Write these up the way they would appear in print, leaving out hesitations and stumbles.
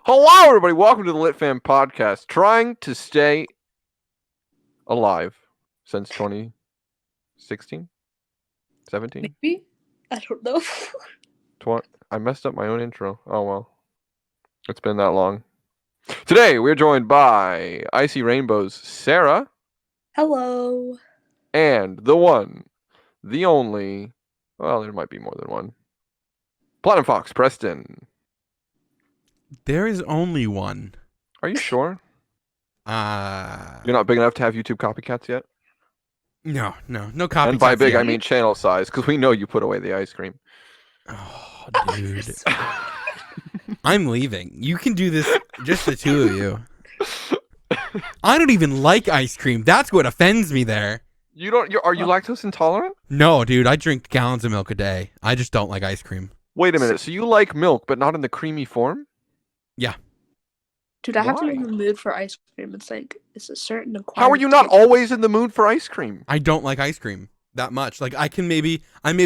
Hello, everybody. Welcome to the Lit Fam Podcast. Trying to stay alive since 2016, 17, Maybe? I don't know. 20. I messed up my own intro. Oh, well. It's been that long. Today, we're joined by Icy Rainbow's Sarah Hello. and the one, the only, well, there might be more than one, Platinum Fox Preston. There is only one. Are you sure? You're not big enough to have YouTube copycats yet? No copycats. And by big, yet. I mean channel size, because we know you put away the ice cream. Oh, dude. I'm leaving. You can do this, just the two of you. I don't even like ice cream. That's what offends me there. Are you lactose intolerant? No, dude, I drink gallons of milk a day. I just don't like ice cream. Wait a minute. So you like milk, but not in the creamy form? Yeah. Dude, I have to be Why? in the mood for ice cream. It's a certain How are you not always in the mood for ice cream? I don't like ice cream that much. Like I maybe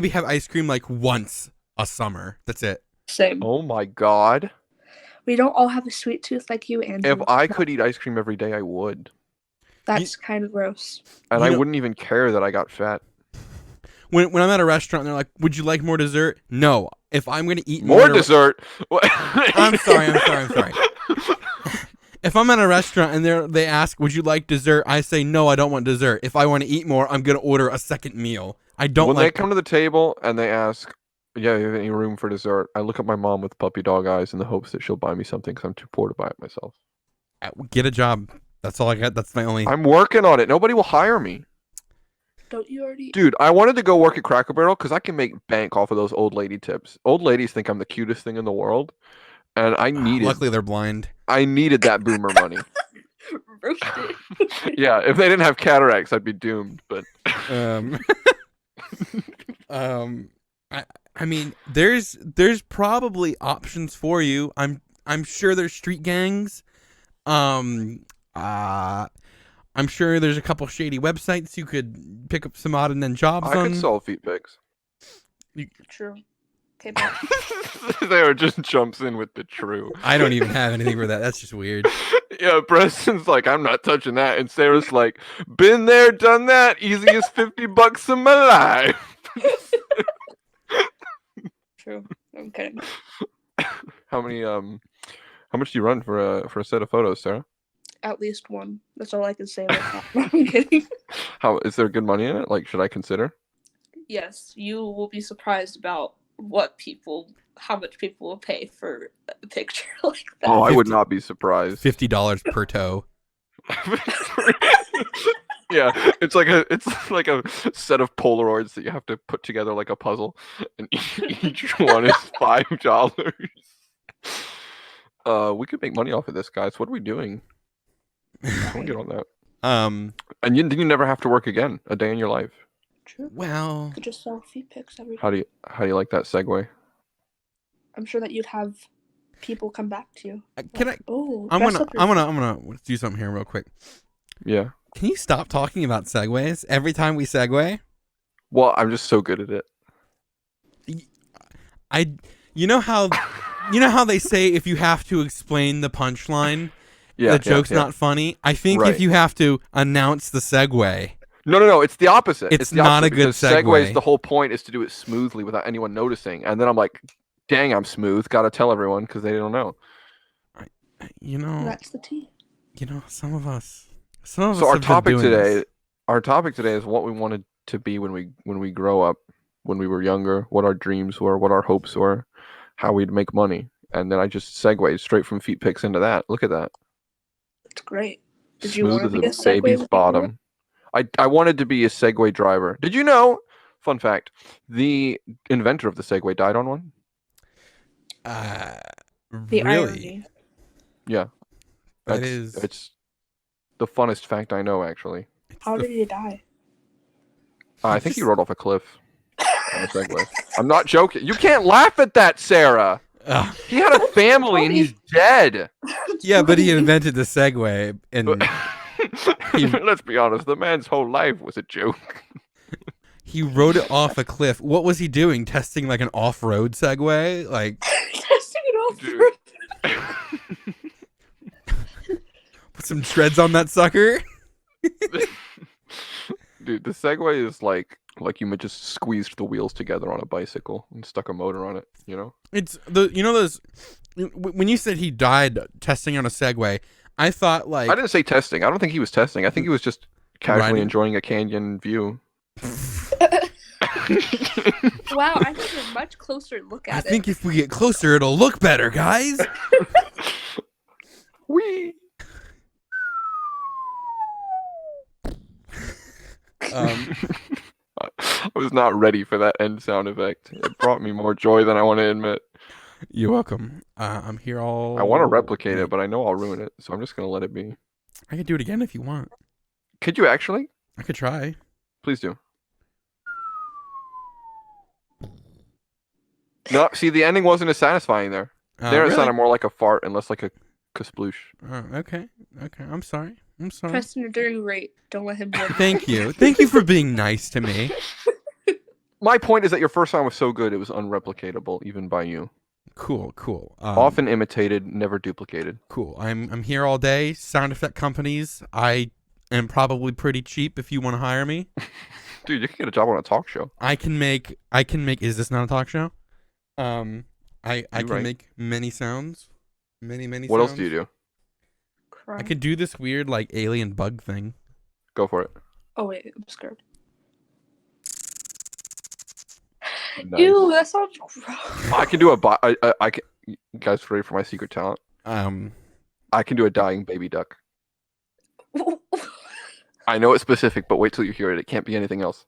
have ice cream like once a summer. That's it. Same. Oh my god. We don't all have a sweet tooth like you, Andrew. If I could eat ice cream every day, I would. That's kind of gross. And I wouldn't even care that I got fat. When I'm at a restaurant and they're like, "Would you like more dessert?" No. If I'm going to eat More dessert? I'm sorry. If I'm at a restaurant and they ask, "Would you like dessert?" I say, "No, I don't want dessert." If I want to eat more, I'm going to order a second meal. I don't When like... they come to the table and they ask, "Yeah, you have any room for dessert?" I look at my mom with puppy dog eyes in the hopes that she'll buy me something because I'm too poor to buy it myself. Get a job. That's all I got. That's my only... I'm working on it. Nobody will hire me. Don't you already? Dude, I wanted to go work at Cracker Barrel because I can make bank off of those old lady tips. Old ladies think I'm the cutest thing in the world, and I needed. Luckily, they're blind. I needed that boomer money. Roasted. Yeah, if they didn't have cataracts, I'd be doomed. But I mean, there's probably options for you. I'm sure there's street gangs. I'm sure there's a couple shady websites you could pick up some odd and then jobs on. I could sell feet pics. True. Okay, bye. There just jumps in with the true. I don't even have anything for that. That's just weird. Yeah, Preston's like, I'm not touching that, and Sarah's like, been there, done that. Easiest $50 of my life. True. I'm kidding. How much do you run for a set of photos, Sarah? At least one. That's all I can say about that. I'm kidding. How is there good money in it? Like, should I consider? Yes, you will be surprised about how much people will pay for a picture like that. Oh, I would not be surprised. $50 per toe. Yeah, it's like a set of Polaroids that you have to put together like a puzzle, and each one is $5. We could make money off of this, guys. What are we doing? We'll get on that. And you never have to work again a day in your life. True. Well, You could just sell feet pics every day. How do you like that segue? I'm sure that you'd have people come back to you. can Like, oh, I'm dress gonna up your- I'm gonna do something here real quick. Yeah. Can you stop talking about segues every time we segue? Well, I'm just so good at it. You know how they say if you have to explain the punchline, Yeah, the joke's yeah. not funny. I think Right. if you have to announce the segue, No, it's the opposite. It's the not opposite a good because segues, segue. the whole point is to do it smoothly without anyone noticing. And then I'm like, dang, I'm smooth. Got to tell everyone because they don't know. you know, That's the tea. some of us. So have our been topic doing this. today is what we wanted to be when we grow up, when we were younger, what our dreams were, what our hopes were, how we'd make money. And then I just segued straight from feet pics into that. Look at that. That's great. Did you Smooth want as to be a a Segway baby's when you bottom. I wanted to be a Segway driver. Did you know? Fun fact: the inventor of the Segway died on one. The really? irony. Yeah, That it's the funnest fact I know. Actually, How did he die? I think he rode off a cliff on a Segway. I'm not joking. You can't laugh at that, Sarah. He had a family and he's dead. Yeah, but he invented the Segway, and Let's be honest, the man's whole life was a joke. he rode it off a cliff. What was he doing? Testing like an off-road Segway? Like, Testing it off. Dude. some treads on that sucker. Dude, the Segway is like you just squeezed the wheels together on a bicycle and stuck a motor on it, you know? It's those when you said he died testing on a Segway, I thought like I didn't say testing. I don't think he was testing. I think he was just casually Riding. enjoying a canyon view. Wow, I need a much closer look I at it. think if we get closer, it'll look better, guys. Whee! I was not ready for that end sound effect. It brought me more joy than I want to admit. You're welcome. I'm here all. I want to replicate it, but I know I'll ruin it, so I'm just gonna let it be. I could do it again if you want. Could you actually? I could try. Please do. No, see, the ending wasn't as satisfying there. There it Really? sounded more like a fart and less like a kasploosh. Okay. I'm sorry. Preston, you're doing great. Don't let him win. Thank you. Thank you for being nice to me. My point is that your first song was so good it was unreplicatable, even by you. Cool. Often imitated, never duplicated. Cool. I'm here all day. Sound effect companies. I am probably pretty cheap if you want to hire me. Dude, you can get a job on a talk show. I can make. Is this not a talk show? I can right. make many sounds. Many What sounds. else do you do? I could do this weird like alien bug thing. Go for it. Oh wait, I'm scared. Nice. Ew, that sounds gross. I can do I can. You guys ready for my secret talent? I can do a dying baby duck. I know it's specific, but wait till you hear it. It can't be anything else.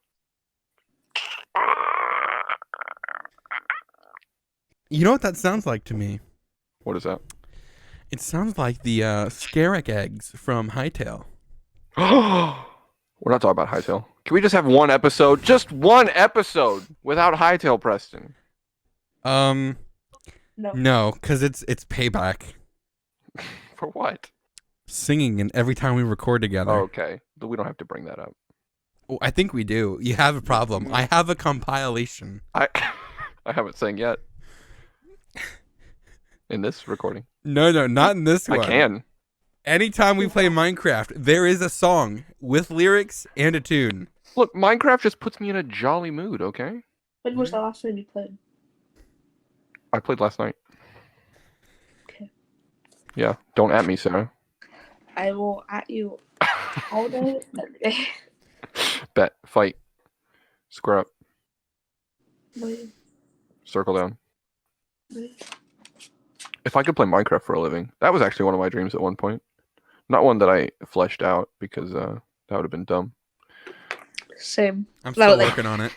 You know what that sounds like to me? What is that? It sounds like the Scarrick eggs from Hightail. We're not talking about Hightail. Can we just have one episode? Just one episode without Hightail, Preston. No, because it's payback. For what? Singing and every time we record together. Oh, okay. But we don't have to bring that up. Oh, I think we do. You have a problem. I have a compilation. I haven't sang yet. In this recording. No, not in this one. I can. Anytime we play Minecraft, there is a song with lyrics and a tune. Look, Minecraft just puts me in a jolly mood, okay? When was the last time you played? I played last night. Okay. Yeah, don't at me, Sarah. I will at you all day, every day. Bet. Fight. Square up. Wait, Circle down. wait. If I could play Minecraft for a living, that was actually one of my dreams at one point. Not one that I fleshed out because that would have been dumb. Same. I'm still Loudly. working on it.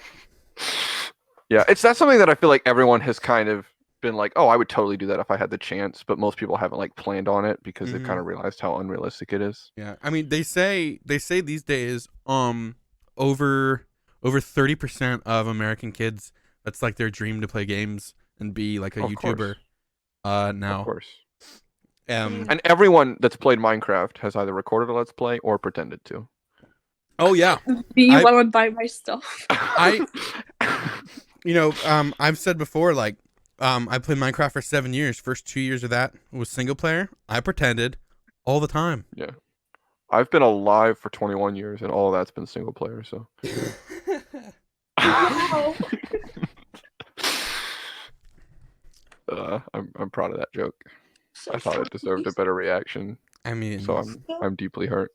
Yeah, that's something that I feel like everyone has kind of been like, oh, I would totally do that if I had the chance, but most people haven't like planned on it because they've kind of realized how unrealistic it is. Yeah, I mean, they say these days, over 30% of American kids, that's like their dream to play games and be like a Of YouTuber. course. Now. Of course. Um. And everyone that's played Minecraft has either recorded a Let's Play or pretended to. Oh yeah. Do you I- want to buy my stuff? I've said before, like, I played Minecraft for 7 years. First 2 years of that was single player. I pretended all the time. Yeah. I've been alive for 21 years, and all of that's been single player, so. Wow. I'm proud of that joke. So I thought it deserved a better reaction, I mean, so I'm deeply hurt.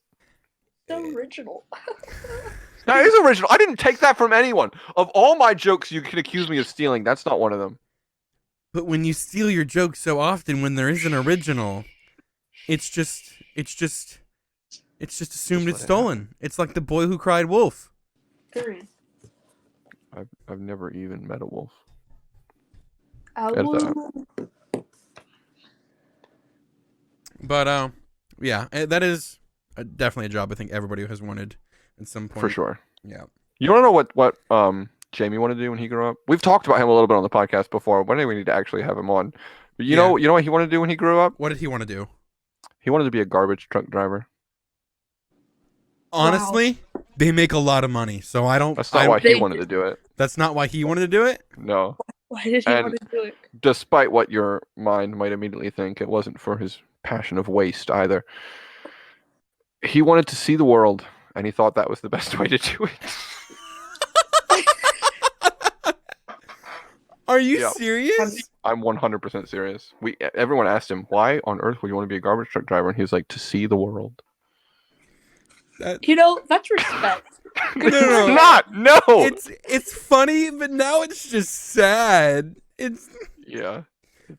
So original. That is original. I didn't take that from anyone. Of all my jokes you could accuse me of stealing, that's not one of them. but when you steal your jokes so often when there is an original, it's just assumed let it's it stolen. It's like the boy who cried wolf. Period. I've never even met a wolf. Ow. But yeah, that is definitely a job I think everybody has wanted at some point. For sure. Yeah. You want to know what Jamie wanted to do when he grew up? We've talked about him a little bit on the podcast before. One day we need to actually have him on. But you know what he wanted to do when he grew up? What did he want to do? He wanted to be a garbage truck driver. Honestly, they make a lot of money, so I don't. That's not why he wanted to do it. That's not why he wanted to do it. No. Why did he want to do it? Despite what your mind might immediately think, it wasn't for his passion of waste either. He wanted to see the world, and he thought that was the best way to do it. Are you Yeah. serious? I'm 100% serious. Everyone asked him, why on earth would you want to be a garbage truck driver? And he was like, to see the world. You know, that's respect. No. It's not! No! It's funny, but now it's just sad. It's Yeah. to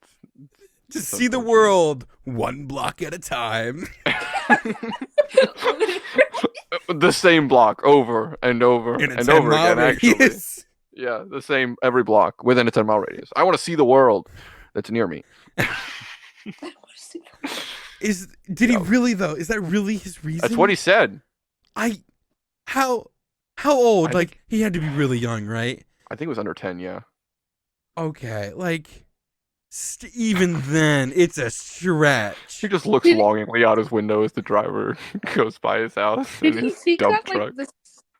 It's see the unfortunate. world one block at a time. The same block over and over In a and 10 over mile again, actually. radius. Yeah, the same every block within a 10-mile radius. I want to see the world that's near me. Did he really though? Is that really his reason? That's what he said. How old? I Like he had to be really young, right? I think it was under 10, yeah. Okay, like even then, it's a stretch. He just looks Did- longingly out his window as the driver goes by his house in Did he his think dump that truck. like the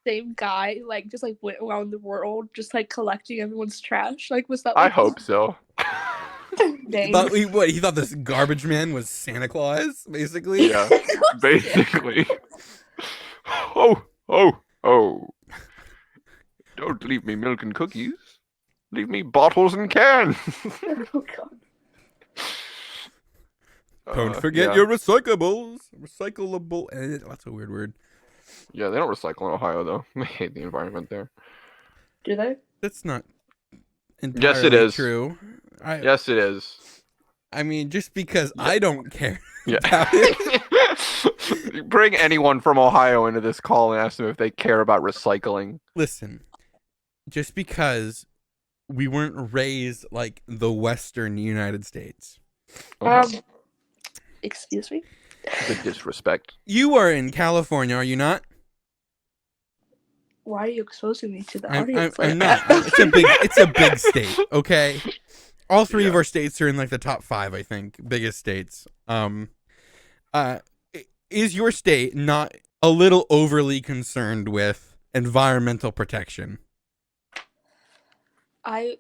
same guy like just like went around the world just like collecting everyone's trash? Like was that? I Like, hope so. Dang. He thought this garbage man was Santa Claus, basically. Yeah, basically. Oh. Don't leave me milk and cookies. Leave me bottles and cans. Oh god. Don't forget yeah. your recyclables. Recyclable. That's a weird word. Yeah, they don't recycle in Ohio though. They hate the environment there. Do they? That's not entirely Yes, it is. true. Yes, it is. I mean, just because I don't care. Yeah. about it. Bring anyone from Ohio into this call and ask them if they care about recycling. Listen, just because we weren't raised like the Western United States. Excuse me. The disrespect. You are in California, are you not? Why are you exposing me to the I'm audience? I'm like not. that? It's a big state, okay? All three of Yeah. our states are in like the top 5, I think, biggest states. Is your state not a little overly concerned with environmental protection? I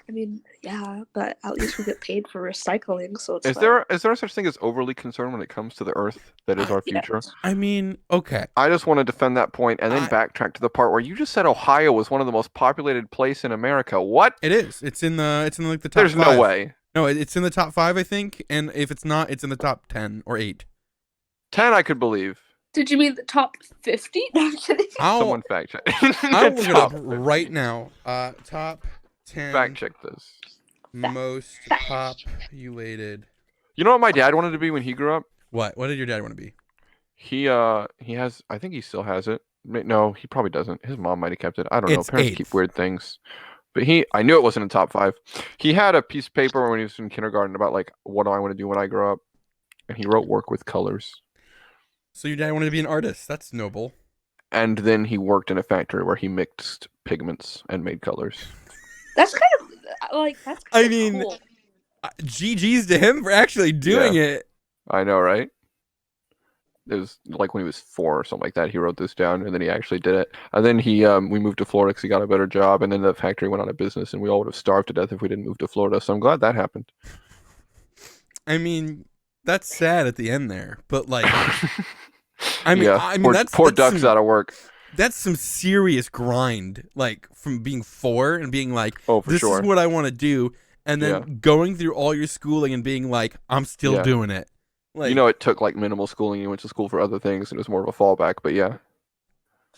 mean, yeah, but at least we get paid for recycling, so it's Is there such thing as overly concerned when it comes to the Earth that is our Yeah. future? I mean, okay. I just want to defend that point and then backtrack to the part where you just said Ohio was one of the most populated place in America. What? It is. It's in like the top There's 5. no way. No, it's in the top 5, I think, and if it's not, it's in the top 10 or 8. 10 I could believe. Did you mean the top 50? No, I'm kidding. Someone fact check. I'll look it up Top 50. right now. Top 10 Fact check this. most populated. You know what my dad wanted to be when he grew up? What did your dad want to be? He has, I think he still has it. No, he probably doesn't. His mom might have kept it. I don't know. It's Parents 8th. keep weird things. But I knew it wasn't in top 5. He had a piece of paper when he was in kindergarten about like, what do I want to do when I grow up? And he wrote work with colors. So your dad wanted to be an artist. That's noble. And then he worked in a factory where he mixed pigments and made colors. That's kind of like that's. I Kind mean, of cool. GG's to him for actually doing it. I know, right? It was like when he was 4 or something like that. He wrote this down, and then he actually did it. And then we moved to Florida because he got a better job, and then the factory went out of business, and we all would have starved to death if we didn't move to Florida. So I'm glad that happened. I mean, that's sad at the end there, but like, I mean, yeah, I mean, poor, that's poor that's ducks some, out of work. That's some serious grind, like from being 4 and being like, Oh, for this sure. is what I want to do, and then Yeah. going through all your schooling and being like, I'm still Yeah. doing it. Like, You know, it took like minimal schooling. You went to school for other things, and it was more of a fallback. But yeah.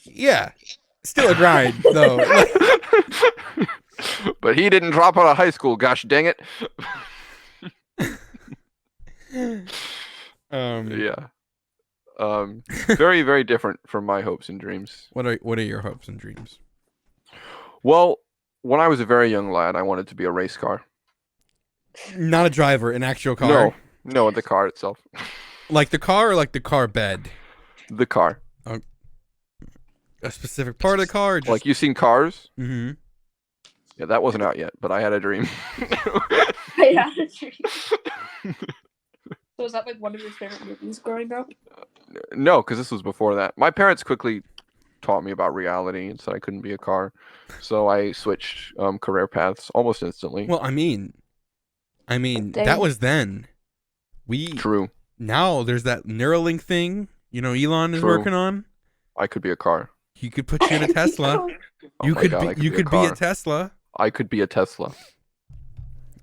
yeah, still a grind though. But he didn't drop out of high school. Gosh dang it. Yeah. Very, very different from my hopes and dreams. What are your hopes and dreams? Well, when I was a very young lad, I wanted to be a race car. Not a driver, an actual car. No, the car itself. Like the car or like the car bed? The car. A specific part of the car? Or just... Like, you seen Cars? Mm-hmm. Yeah, that wasn't out yet, but I had a dream. Yeah. So was that like one of your favorite movies growing up? No, because this was before that. My parents quickly taught me about reality and said I couldn't be a car. So I switched career paths almost instantly. Well, I mean, Dang. that was then. True. Now there's that Neuralink thing. You know, Elon is True. working on. I could be a car. He could put you in a Tesla. Oh You my could God, I be. You a could be a car. Tesla. I could be a Tesla.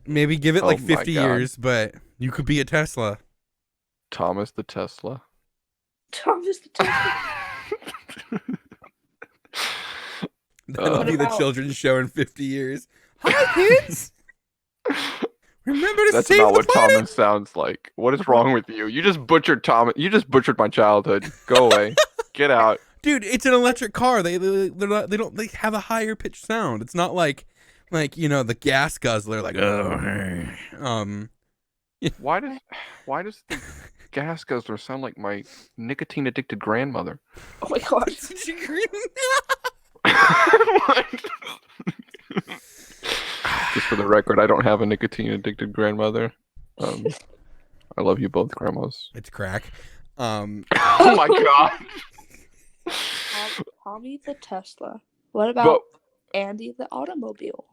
Maybe give it Oh like my 50 God. years, but you could be a Tesla. Thomas the Tesla. Thomas the Tesla. That'll What be the about- children's show in 50 years. Hi, kids. Remember to That's save not the what planet. Thomas sounds like. What is wrong with you? You just butchered Thomas. You just butchered my childhood. Go away. Get out. Dude, it's an electric car. They have a higher pitched sound. It's not like you know, the gas guzzler like Why does the gas guzzler sound like my nicotine addicted grandmother? Oh my god. Just for the record, I don't have a nicotine addicted grandmother. I love you both, grandmas. It's crack. Oh my God. Tommy the Tesla. What about But Andy the automobile?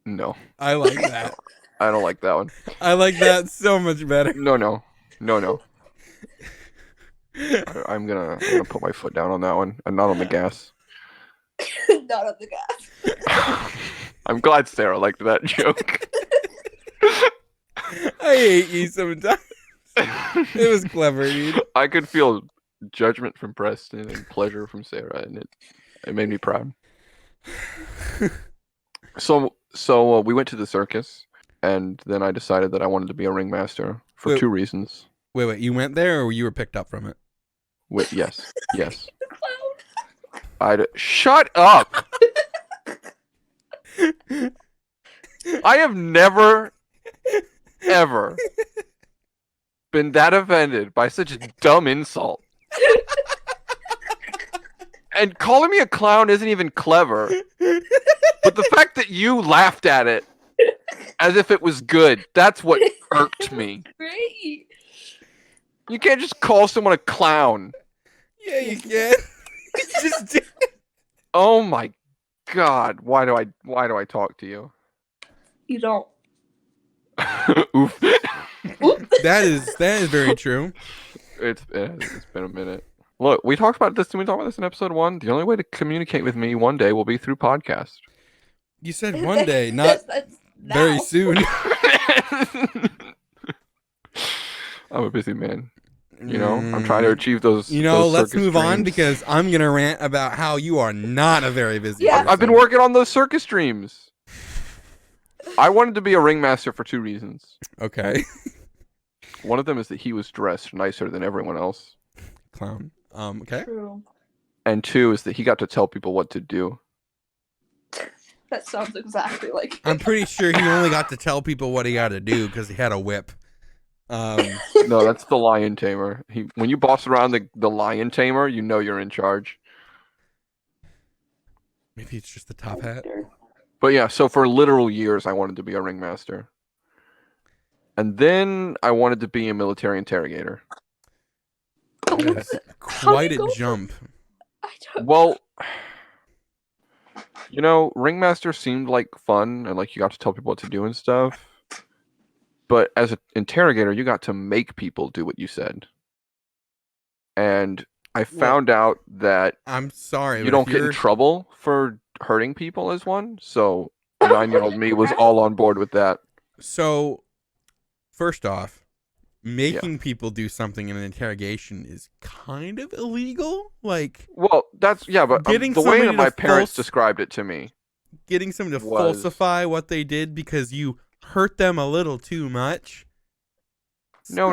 no, I like that. I don't like that one. I like that so much better. No. I'm gonna put my foot down on that one, and not on the gas. Not on the gas. I'm glad Sarah liked that joke. I hate you sometimes. It was clever, dude. I could feel judgment from Preston and pleasure from Sarah, and it made me proud. So we went to the circus, and then I decided that I wanted to be a ringmaster for Wait. 2 reasons. Wait, you went there or you were picked up from it? Yes. Shut up! I have never, ever been that offended by such a dumb insult. And calling me a clown isn't even clever. But the fact that you laughed at it as if it was good, that's what irked me. Great. You can't just call someone a clown. Yeah, you can. Just do it. Oh my God. Why do I talk to you? You don't. Oof. That is very true. It's been a minute. Look, we talked about this. Did we talk about this in episode 1? The only way to communicate with me one day will be through podcast. You said one day, not That's very now. soon. I'm a busy man. You know, I'm trying to achieve those. You know, those let's circus move on dreams. because I'm gonna rant about how you are not a very busy Yeah. person. I've been working on those circus dreams. I wanted to be a ringmaster for 2 reasons. Okay. One of them is that he was dressed nicer than everyone else, Clown. Okay. True. and 2 is that he got to tell people what to do. That sounds exactly like. I'm pretty sure he only got to tell people what he got to do because he had a whip. No, that's the lion tamer. When you boss around the lion tamer, you know you're in charge. Maybe it's just the top hat. But yeah, so for literal years, I wanted to be a ringmaster. And then I wanted to be a military interrogator. That's How quite do a you go jump. I don't. Well, you know, ringmaster seemed like fun and like you got to tell people what to do and stuff. But as an interrogator, you got to make people do what you said. And I found out that I'm sorry, you but don't if get in you're- trouble for hurting people as one. So 9-year-old me was all on board with that. So, first off, making people do something in an interrogation is kind of illegal. Like Well, but Getting the way somebody that my to parents false- described it to me. getting someone to Was- falsify what they did because you hurt them a little too much. No.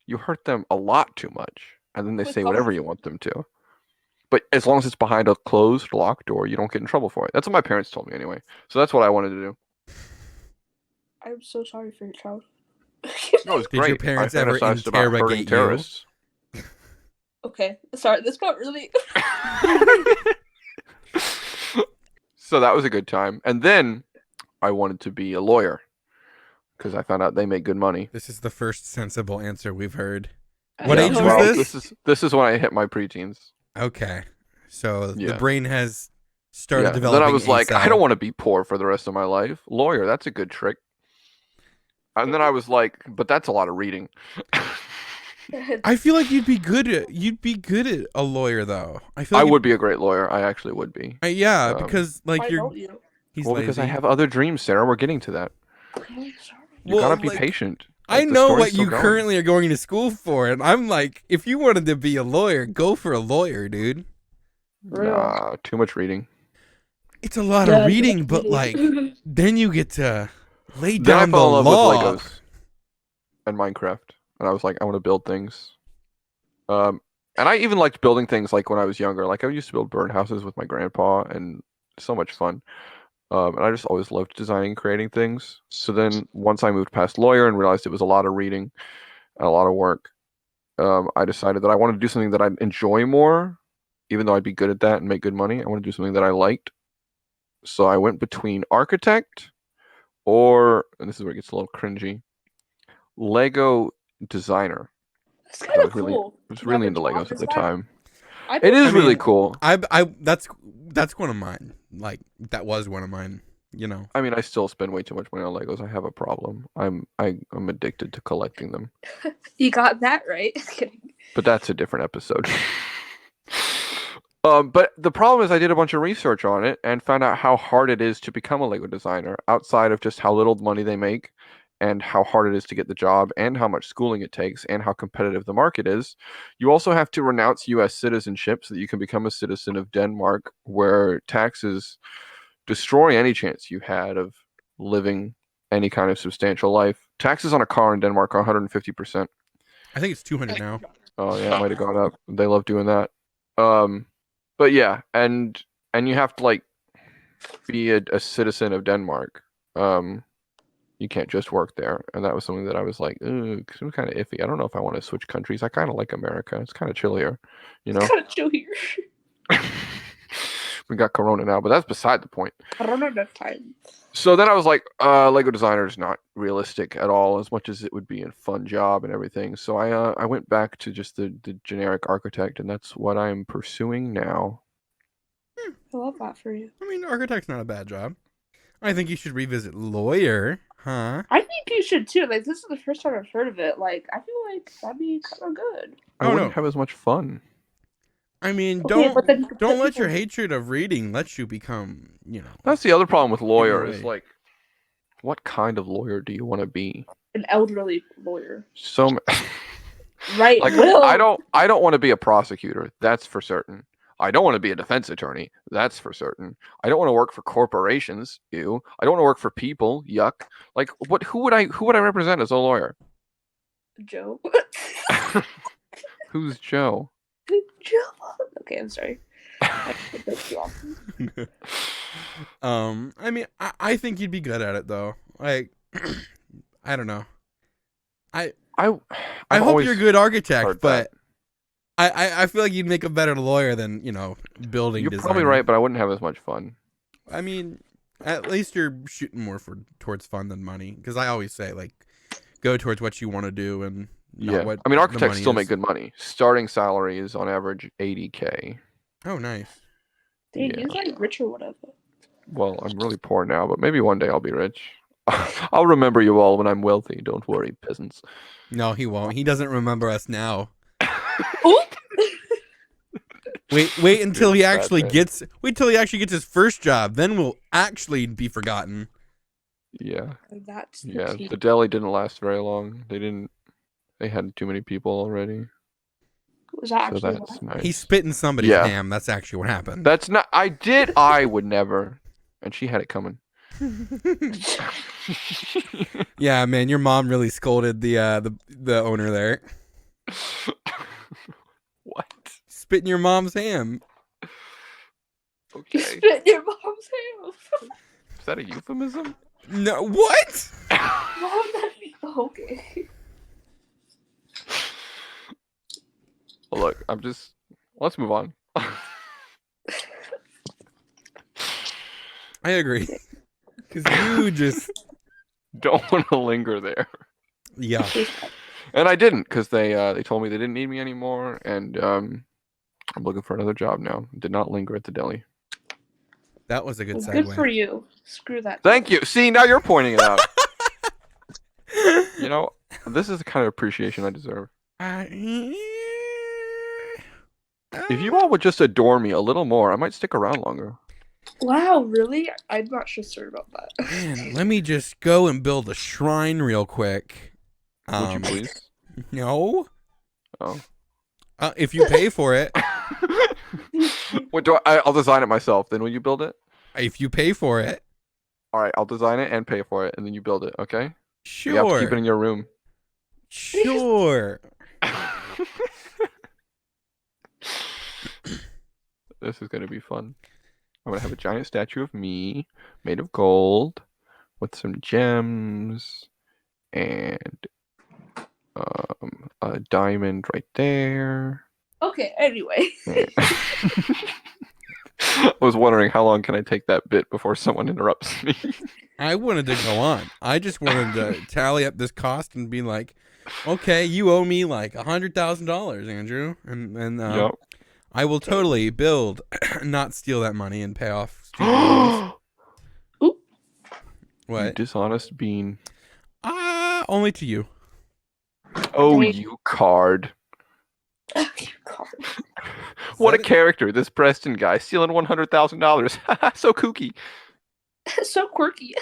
You hurt them a lot too much, and then they say whatever you want them to. But as long as it's behind a closed, locked door, you don't get in trouble for it. That's what my parents told me anyway. So that's what I wanted to do. I'm so sorry for your child. No, it was Did your great. parents I ever fantasized about hurting interrogate you? terrorists. Okay, sorry. This got really. So that was a good time. And then I wanted to be a lawyer because I found out they make good money. This is the first sensible answer we've heard. What Yeah, age was well, this? This is when I hit my preteens. Okay. So the Yeah. brain has started Yeah. developing. Then I was like, a I cell. don't want to be poor for the rest of my life. Lawyer, that's a good trick. And then I was like, but that's a lot of reading. I feel like you'd be good at a lawyer though. I feel I like would be a great lawyer. I actually would be. yeah, Um, because like Why you're don't you? he's Well, lazy. because I have other dreams, Sarah. We're getting to that. Okay, sorry. You Well, gotta be like, patient. I The know story's what still you going. currently are going to school for, and I'm like, if you wanted to be a lawyer, go for a lawyer, dude. Real. Nah, too much reading. It's a lot Yeah, of reading, but like then you get to lay Then I down the fell in love law. with Legos and Minecraft, and I was like, I want to build things. And I even liked building things like when I was younger. Like I used to build birdhouses with my grandpa, and so much fun. And I just always loved designing and creating things. So then once I moved past lawyer and realized it was a lot of reading and a lot of work, I decided that I wanted to do something that I'd enjoy more, even though I'd be good at that and make good money. I want to do something that I liked. So I went between architect or, and this is where it gets a little cringy, Lego designer. That's I kind of was really, cool. I was to really have a into job Legos at the design. time. I It is I really mean, cool. That's one of mine. Like that was one of mine. You know. I mean, I still spend way too much money on Legos. I have a problem. I'm addicted to collecting them. You got that right. Kidding. But that's a different episode. But the problem is I did a bunch of research on it and found out how hard it is to become a Lego designer outside of just how little money they make and how hard it is to get the job and how much schooling it takes and how competitive the market is. You also have to renounce US citizenship so that you can become a citizen of Denmark, where taxes destroy any chance you had of living any kind of substantial life. Taxes on a car in Denmark are 150%. I think it's 200 now. Oh yeah, it might have gone up. They love doing that. But yeah, and you have to like be a citizen of Denmark. You can't just work there, and that was something that I was like, it was kind of iffy. I don't know if I want to switch countries. I kind of like America. It's kind of chillier, you know. Kind of chill here. We got Corona now, but that's beside the point. I don't have enough time. So then I was like, Lego designer is not realistic at all, as much as it would be a fun job and everything. So I went back to just the generic architect, and that's what I'm pursuing now. I love that for you. I mean, architect's not a bad job. I think you should revisit lawyer, huh? I think you should too. Like, this is the first time I've heard of it. Like, I feel like that'd be kind of good. I Oh, wouldn't no. have as much fun. I mean, Okay, but then you could don't put let your people- hatred of reading let you become, you know. That's the other problem with lawyer away. is like, what kind of lawyer do you want to be? An elderly lawyer. So Right. like Will. I don't want to be a prosecutor. That's for certain. I don't want to be a defense attorney. That's for certain. I don't want to work for corporations. Ew. I don't want to work for people. Yuck. Like what? Who would I represent as a lawyer? Joe. Who's Joe? Joe. Okay, I'm sorry. I put that too often. I mean, I think you'd be good at it though. Like, I don't know. I I've hope always you're a good architect, heard but I feel like you'd make a better lawyer than, you know, building You're designer. probably right, but I wouldn't have as much fun. I mean, at least you're shooting more towards fun than money. Because I always say, like, go towards what you want to do and not what I mean, the architects money still is. make good money. Starting salary is on average $80K. Oh, nice. Dude, Yeah. he's like rich or whatever. Well, I'm really poor now, but maybe one day I'll be rich. I'll remember you all when I'm wealthy. Don't worry, peasants. No, he won't. He doesn't remember us now. Oop! Wait until he Bad actually man. gets his first job. Then we'll actually be forgotten. Yeah. That's the Yeah. tea. The deli didn't last very long. They had too many people already. Was that So actually that's what? nice. He spit in somebody's Yeah. ham. That's actually what happened. That's not. I would never. And she had it coming. Yeah, man, your mom really scolded the owner there. What? Spit in your mom's ham. You Okay. spit in your mom's ham. Is that a euphemism? No, what? Why would that be? Okay. Well, look, let's move on. I agree. Because you just, Don't want to linger there. yeah. And I didn't, because they told me they didn't need me anymore, and I'm looking for another job now. Did not linger at the deli. That was a good Well, segue. good for you. Screw that. Thank you. See, now you're pointing it out. You know, this is the kind of appreciation I deserve. If you all would just adore me a little more, I might stick around longer. Wow, really? I'm not sure about that. Man, let me just go and build a shrine real quick. Would you please? No. Oh. If you pay for it. What I'll design it myself. Then will you build it? If you pay for it. All right, I'll design it and pay for it, and then you build it. Okay? Sure. You have to keep it in your room. Sure. This is gonna be fun. I'm gonna have a giant statue of me made of gold with some gems and a diamond right there. Okay, anyway. I was wondering how long can I take that bit before someone interrupts me. I wanted to go on. I just wanted to tally up this cost and be like, okay, you owe me like $100,000, Andrew, and Yep. I will totally build, not steal that money and pay off student loans. Oop. You What? dishonest bean. Only to you. Oh, Dang. you card. You card. What a character, this Preston guy, stealing $100,000. So kooky. So quirky.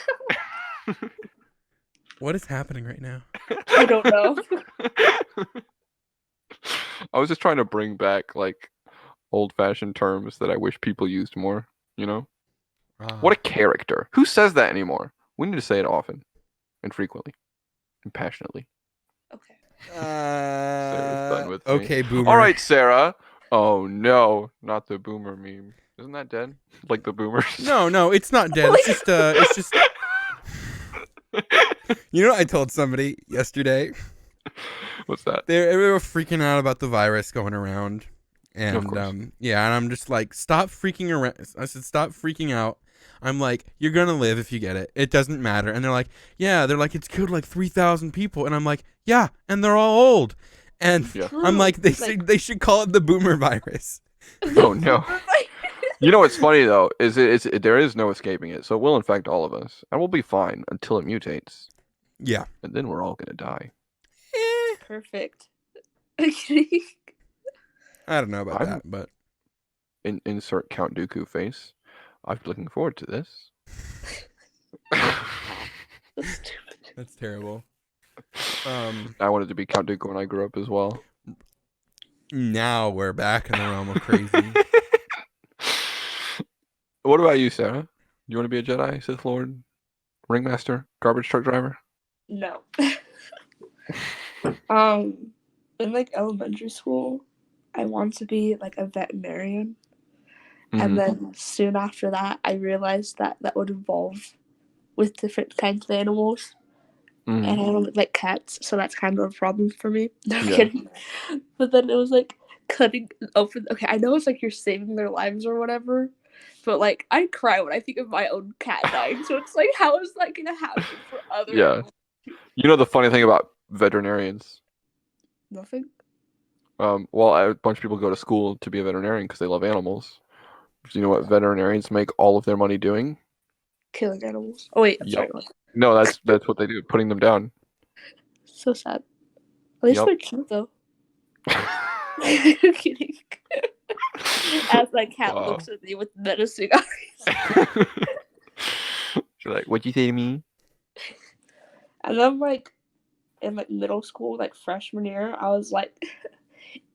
What is happening right now? I don't know. I was just trying to bring back like old-fashioned terms that I wish people used more, you know? What a character. Who says that anymore? We need to say it often and frequently and passionately. Okay. Sarah's done with me. Okay, boomer. All right, Sarah. Oh no, not the boomer meme. Isn't that dead? Like the boomers? No, it's not dead. It's just. You know what I told somebody yesterday? What's that? They were freaking out about the virus going around. Of And course. and I'm just like, stop freaking around. I said, stop freaking out. I'm like, you're gonna live if you get it. It doesn't matter. And they're like, it's killed like 3,000 people. And I'm like, yeah, and they're all old. And Yeah. I'm like, they should call it the boomer virus. Oh no. You know what's funny though is there is no escaping it. So it will infect all of us, and we'll be fine until it mutates, Yeah. and then we're all gonna die. Perfect. I don't know about I'm- that, but Insert Count Dooku face. I'm looking forward to this. That's stupid. that's terrible. I wanted to be Count Dooku when I grew up as well. Now we're back in the realm of crazy. What about you, Sarah? You want to be a Jedi, Sith Lord, Ringmaster, garbage truck driver? No. In like elementary school, I wanted to be like a veterinarian. And Mhm. then soon after that, I realized that would involve with different kinds of animals. Mhm. And I don't like cats, so that's kind of a problem for me. No, I'm Yeah. kidding. But then it was like cutting open. Okay, I know it's like you're saving their lives or whatever, but like I cry when I think of my own cat dying. So it's like, how is that gonna happen for other? Yeah. animals? You know the funny thing about veterinarians? Nothing. Well, a bunch of people go to school to be a veterinarian because they love animals. Do you know what veterinarians make all of their money doing? Killing animals. Oh wait, I'm Yep. sorry. What? No, that's what they do, putting them down. So sad. At least Yep. they're cute though. I'm kidding. As my cat Wow. looks at me with menacing eyes. She's like, "What'd you say to me?" And then like in like middle school, like freshman year, I was like,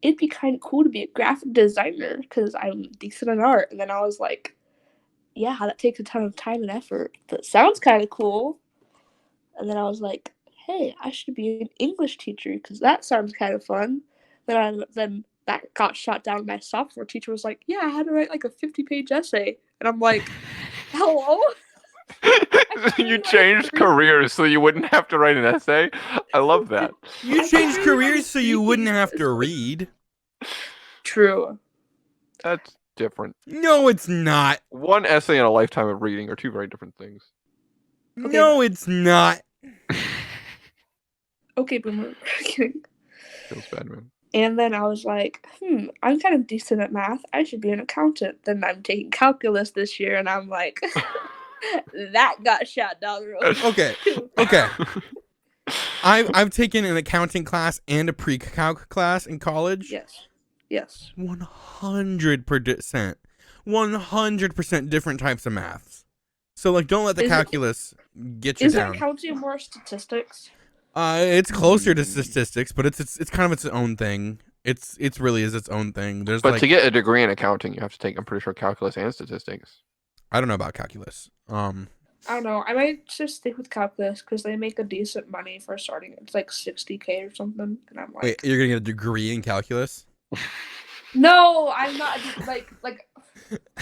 it'd be kind of cool to be a graphic designer because I'm decent in art. And then I was like, yeah, that takes a ton of time and effort, but sounds kind of cool. And then I was like, hey, I should be an English teacher because that sounds kind of fun. Then that got shot down. My sophomore teacher was like, yeah, I had to write like a 50-page essay. And I'm like, hello? You changed careers so you wouldn't have to write an essay. I love that. You changed careers so you wouldn't have to read. True. That's different. No, it's not. One essay and a lifetime of reading are two very different things. Okay. No, it's not. Okay, boomer. Kidding. Feels bad, man. And then I was like, I'm kind of decent at math. I should be an accountant. Then I'm taking calculus this year, and I'm like, that got shot down the road. Okay. I've taken an accounting class and a pre-calc class in college. Yes. Yes. 100% different types of maths. So like, don't let the calculus get you Isn't down. accounting more statistics? It's closer to statistics, but it's kind of its own thing. It's really is its own thing. There's But like, to get a degree in accounting, you have to take, I'm pretty sure, calculus and statistics. I don't know about calculus. I don't know. I might just stick with calculus because they make a decent money for starting. It's like $60K or something, and I'm like, Wait, you're gonna get a degree in calculus? no, I'm not. Like,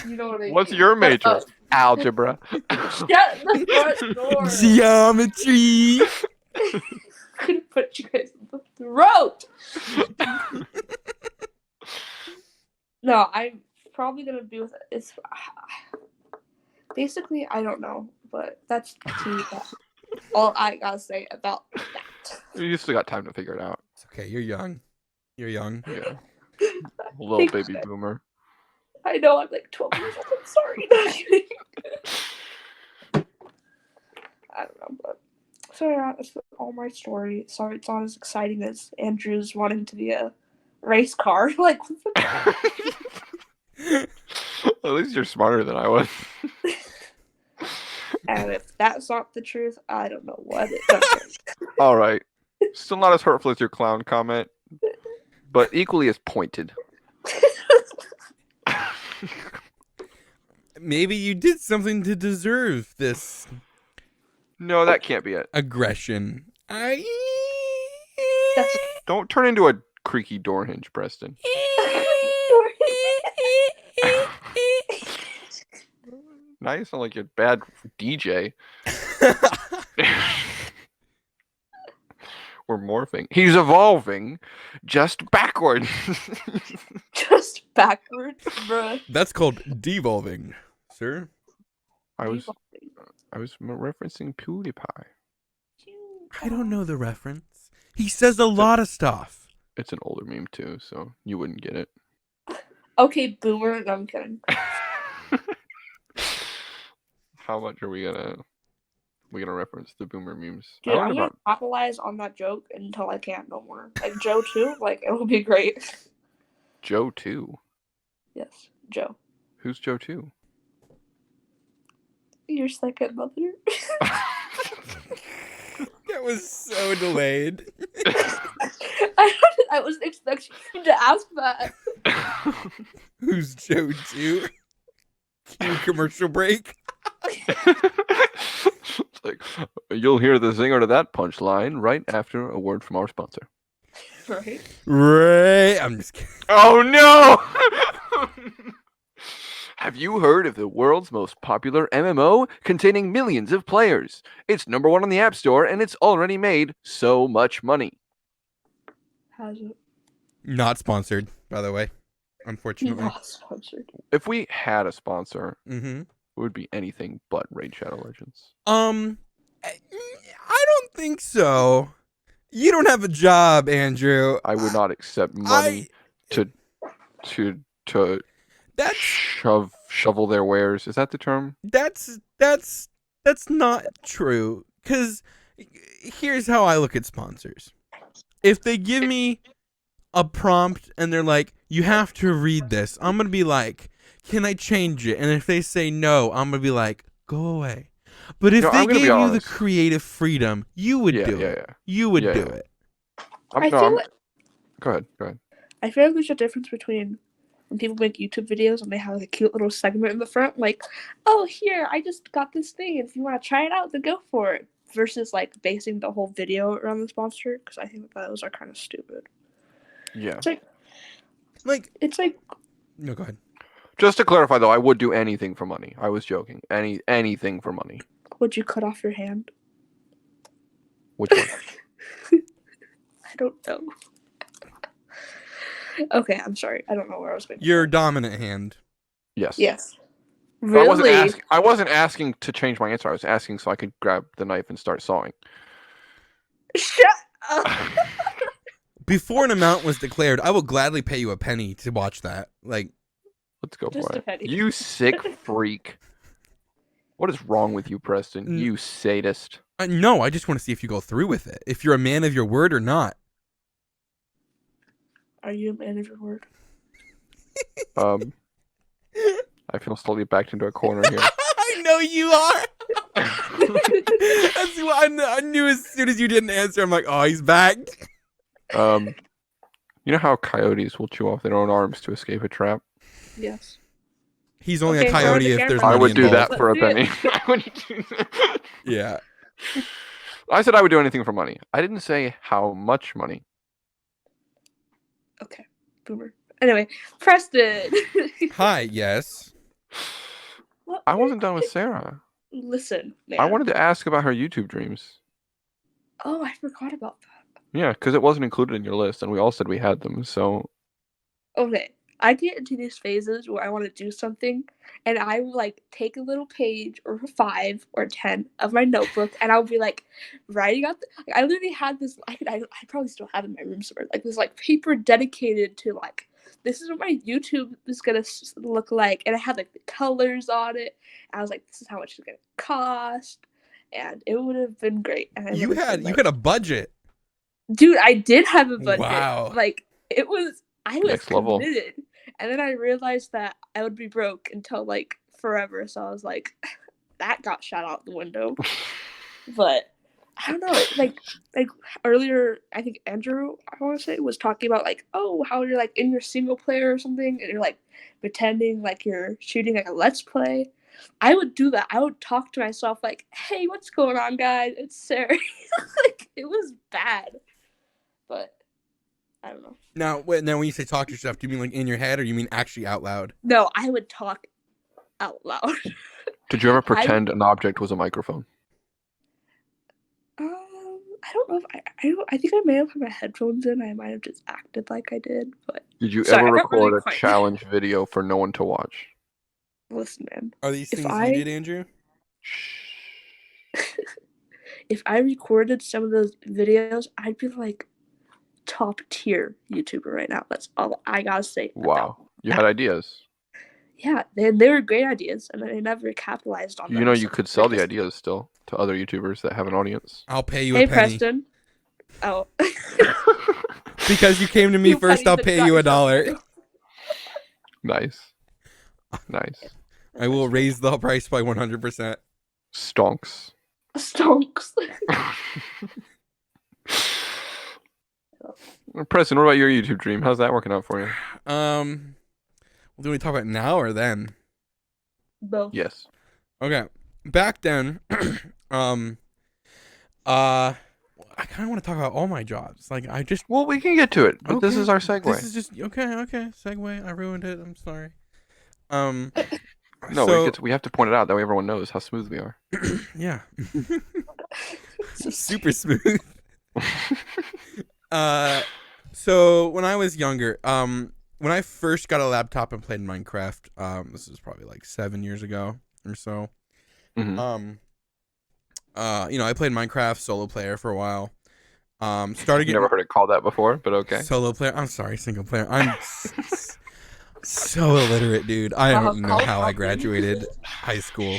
you know what I mean. What's your major? Algebra. Shut the front door. Geometry. Could put you guys in the throat. No, I'm probably gonna be with it. It's basically I don't know, but that's all I gotta say about that. You still got time to figure it out. It's okay. You're young. You're young. Yeah. Little baby boomer. I know I'm like 12 years old. I'm sorry. I don't know, but so yeah, that's all my story. Sorry, it's not as exciting as Andrew's wanting to be a race car. Like, what the At least you're smarter than I was. And if that's not the truth, I don't know what it is. All right. Still not as hurtful as your clown comment, but equally as pointed. Maybe you did something to deserve this No, that can't be it. aggression. Don't turn into a creaky door hinge, Preston. Now you sound like a bad DJ. We're morphing. He's evolving just backwards. Just backwards, bruh. That's called devolving, sir. I was referencing PewDiePie. I don't know the reference. He says a lot of stuff. It's an older meme too, so you wouldn't get it. Okay, boomer. No, I'm kidding. How much are we gonna reference the boomer memes? Dude, I'm gonna capitalize on that joke until I can't no more. Like Joe too. Like it will be great. Joe 2. Yes, Joe. Who's Joe 2? Your second mother. That was so delayed. I wasn't expecting you to ask that. Who's Joe 2? Cue commercial break. It's like, you'll hear the zinger to that punchline right after a word from our sponsor. Right. Right. I'm just kidding. Oh no! Have you heard of the world's most popular MMO containing millions of players? It's #1 on the App Store and it's already made so much money. Has it? Not sponsored, by the way. Unfortunately. Not sponsored. If we had a sponsor, Mm-hmm. it would be anything but Raid Shadow Legends. I don't think so. You don't have a job, Andrew. I would not accept money to That's shovel their wares. Is that the term? that's not true. 'Cause here's how I look at sponsors. If they give me a prompt and they're like, you have to read this, I'm gonna be like, can I change it? And if they say no, I'm gonna be like, go away. But if they gave you the creative freedom, you would do it. Yeah. You would do it. I feel like Go ahead. I feel like there's a difference between when people make YouTube videos and they have like a cute little segment in the front, like, oh, here, I just got this thing. If you want to try it out, then go for it. Versus like basing the whole video around the sponsor, because I think that those are kind of stupid. Yeah. It's like No, go ahead. Just to clarify, though, I would do anything for money. I was joking. Anything for money. would you cut off your hand? Which one? I don't know. Okay, I'm sorry. I don't know where I was going. Your dominant hand. Yes. Yes. But Really? I wasn't asking to change my answer. I was asking so I could grab the knife and start sawing. Shut up. Before an amount was declared, I will gladly pay you a penny to watch that. Like, Let's go Just for a it. penny. You sick freak. What is wrong with you, Preston? You sadist. No, I just want to see if you go through with it. If you're a man of your word or not. Are you a man of your word? I feel slowly backed into a corner here. I know you are. That's what I knew as soon as you didn't answer. I'm like, oh, he's back. You know how coyotes will chew off their own arms to escape a trap? Yes. He's only Okay, a coyote throw if the there's camera. money I would do involved. that for a Let's penny. see I would do that. Yeah. I said I would do anything for money. I didn't say how much money. Okay, boomer. Anyway, Preston. Hi, yes. What? I wasn't done with Sarah. Listen, man. I wanted to ask about her YouTube dreams. Oh, I forgot about that. Yeah, because it wasn't included in your list, and we all said we had them. So Okay, I get into these phases where I want to do something, and I will like take a little page or 5 or 10 of my notebook, and I'll be like writing out. I literally had this. I probably still have it in my room somewhere. Like this like paper dedicated to like this is what my YouTube is gonna look like, and I had like the colors on it. I was like, this is how much it's gonna cost, and it would have been great. And I You would have had been, like, a budget. dude, I did have a budget. Wow. Like it was, I was Next level. committed, and then I realized that I would be broke until like forever. So I was like, that got shot out the window. But I don't know, like earlier, I think Andrew, I want to say, was talking about like, oh, how you're like in your single player or something, and you're like pretending like you're shooting like a let's play. I would do that. I would talk to myself like, hey, what's going on, guys? It's Sarah. Like it was bad. But I don't know. Now, when you say talk to yourself, do you mean like in your head or you mean actually out loud? No, I would talk out loud. did you ever pretend an object was a microphone? I don't know if I think I may have had my headphones in. I might have just acted like I did, but Did you Sorry, ever I got really record a quiet. challenge video for no one to watch? listen, man. Are these If things I- you did, Andrew? If I recorded some of those videos, I'd be like top tier YouTuber right now. That's all I gotta say. Wow, you had ideas. Yeah, they were great ideas, and I never capitalized on them. You know, you so could they're sell the just- ideas still to other YouTubers that have an audience. I'll pay you Hey, a penny. Preston. Oh. Because you came to me You first, penny I'll that pay got you yourself $1. Nice. Nice. I will raise the price by 100%. Stonks. Stonks. Preston, what about your YouTube dream? How's that working out for you? Well, do we talk about now or then? Both. Yes. Okay. Back then, I kind of want to talk about all my jobs. Like, I just Well, we can get to it, but this Okay, is our segue. This is just okay. Segue. I ruined it. I'm sorry. No, so, we have to point it out that way everyone knows how smooth we are. yeah. Super smooth. So when I was younger, when I first got a laptop and played Minecraft, this is probably like 7 years ago or so. Mhm. I played Minecraft solo player for a while. Started I've getting never heard it called that before, but okay. solo player. I'm sorry, single player. I'm so illiterate, dude. I don't know how I graduated high school.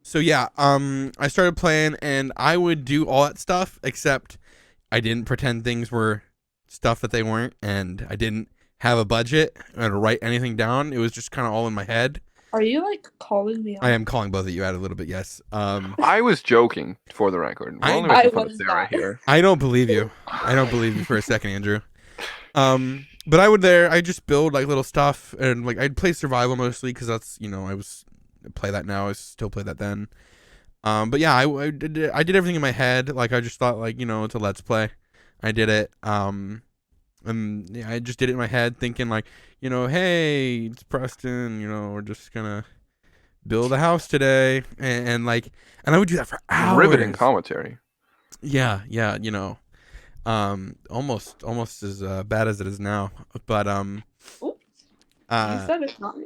So yeah, I started playing and I would do all that stuff except I didn't pretend things were stuff that they weren't, and I didn't have a budget or to write anything down. It was just kind of all in my head. Are you like calling me out? I am calling both of you out a little bit, yes. I was joking, for the record. We're I- only making I fun of was Sarah not. here. I don't believe you. I don't believe you for a second, Andrew. But I just build like little stuff, and like I'd play survival mostly because that's I play that now. I still play that then. But yeah, I did everything in my head. Like I just thought like it's a let's play. I did it. And yeah, I just did it in my head, thinking like hey, it's Preston. We're just gonna build a house today, and I would do that for hours. Riveting commentary. Yeah, almost as bad as it is now, but You said it, not me.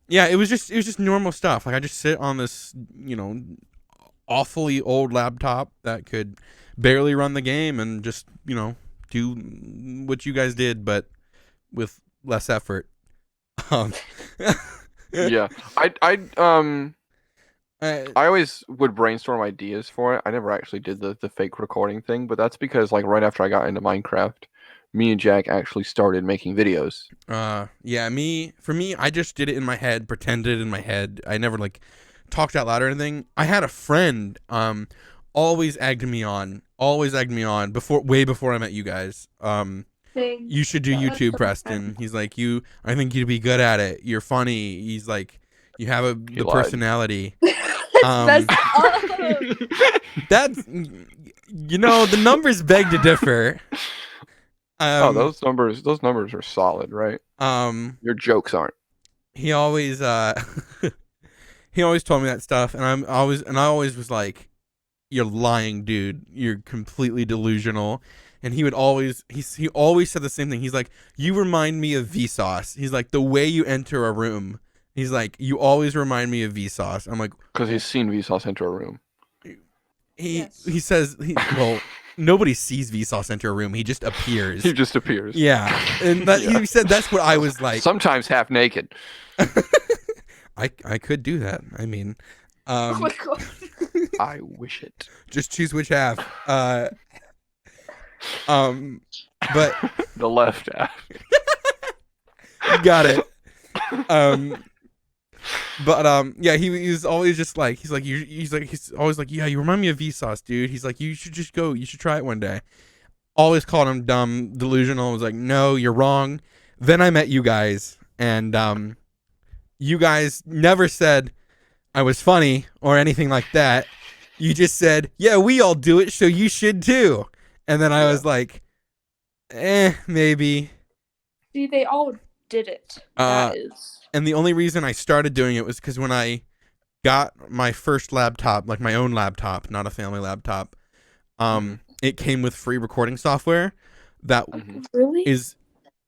yeah, it was just normal stuff. Like I just sit on this awfully old laptop that could barely run the game and just do what you guys did, but with less effort. Yeah. Uh, I always would brainstorm ideas for it. I never actually did the fake recording thing, but that's because like right after I got into Minecraft, me and Jack actually started making videos. yeah, for me, I just did it in my head, pretended in my head. I never like talked out loud or anything. I had a friend, always egged me on way before I met you guys. Thing. You should do Yeah, that's YouTube, so Preston. He's like, I think you'd be good at it. You're funny. He's like, you have He the lied. personality. That's messed up. That's, the numbers beg to differ. Oh, those numbers are solid, right? Your jokes aren't. He always, he always told me that stuff, and I always was like, you're lying, dude. You're completely delusional. And he always said the same thing. He's like, you remind me of Vsauce. He's like, the way you enter a room. He's like, you always remind me of Vsauce. I'm like, Because he's seen Vsauce enter a room. he says, well, nobody sees Vsauce enter a room. He just appears. He just appears. Yeah, and he said that's what I was like. Sometimes half naked. I could do that. I mean, Oh my god. I wish it. just choose which half. But The left half. you got it. Yeah, he's always just like he's always like, yeah, you remind me of Vsauce, dude. He's like, you should just go. You should try it one day. Always called him dumb, delusional. I was like, no, you're wrong. Then I met you guys, and you guys never said I was funny or anything like that. You just said, yeah, we all do it, so you should too. And then I was like, maybe. See, they all did it. That is. And the only reason I started doing it was because when I got my first laptop, like my own laptop, not a family laptop, it came with free recording software. That Really?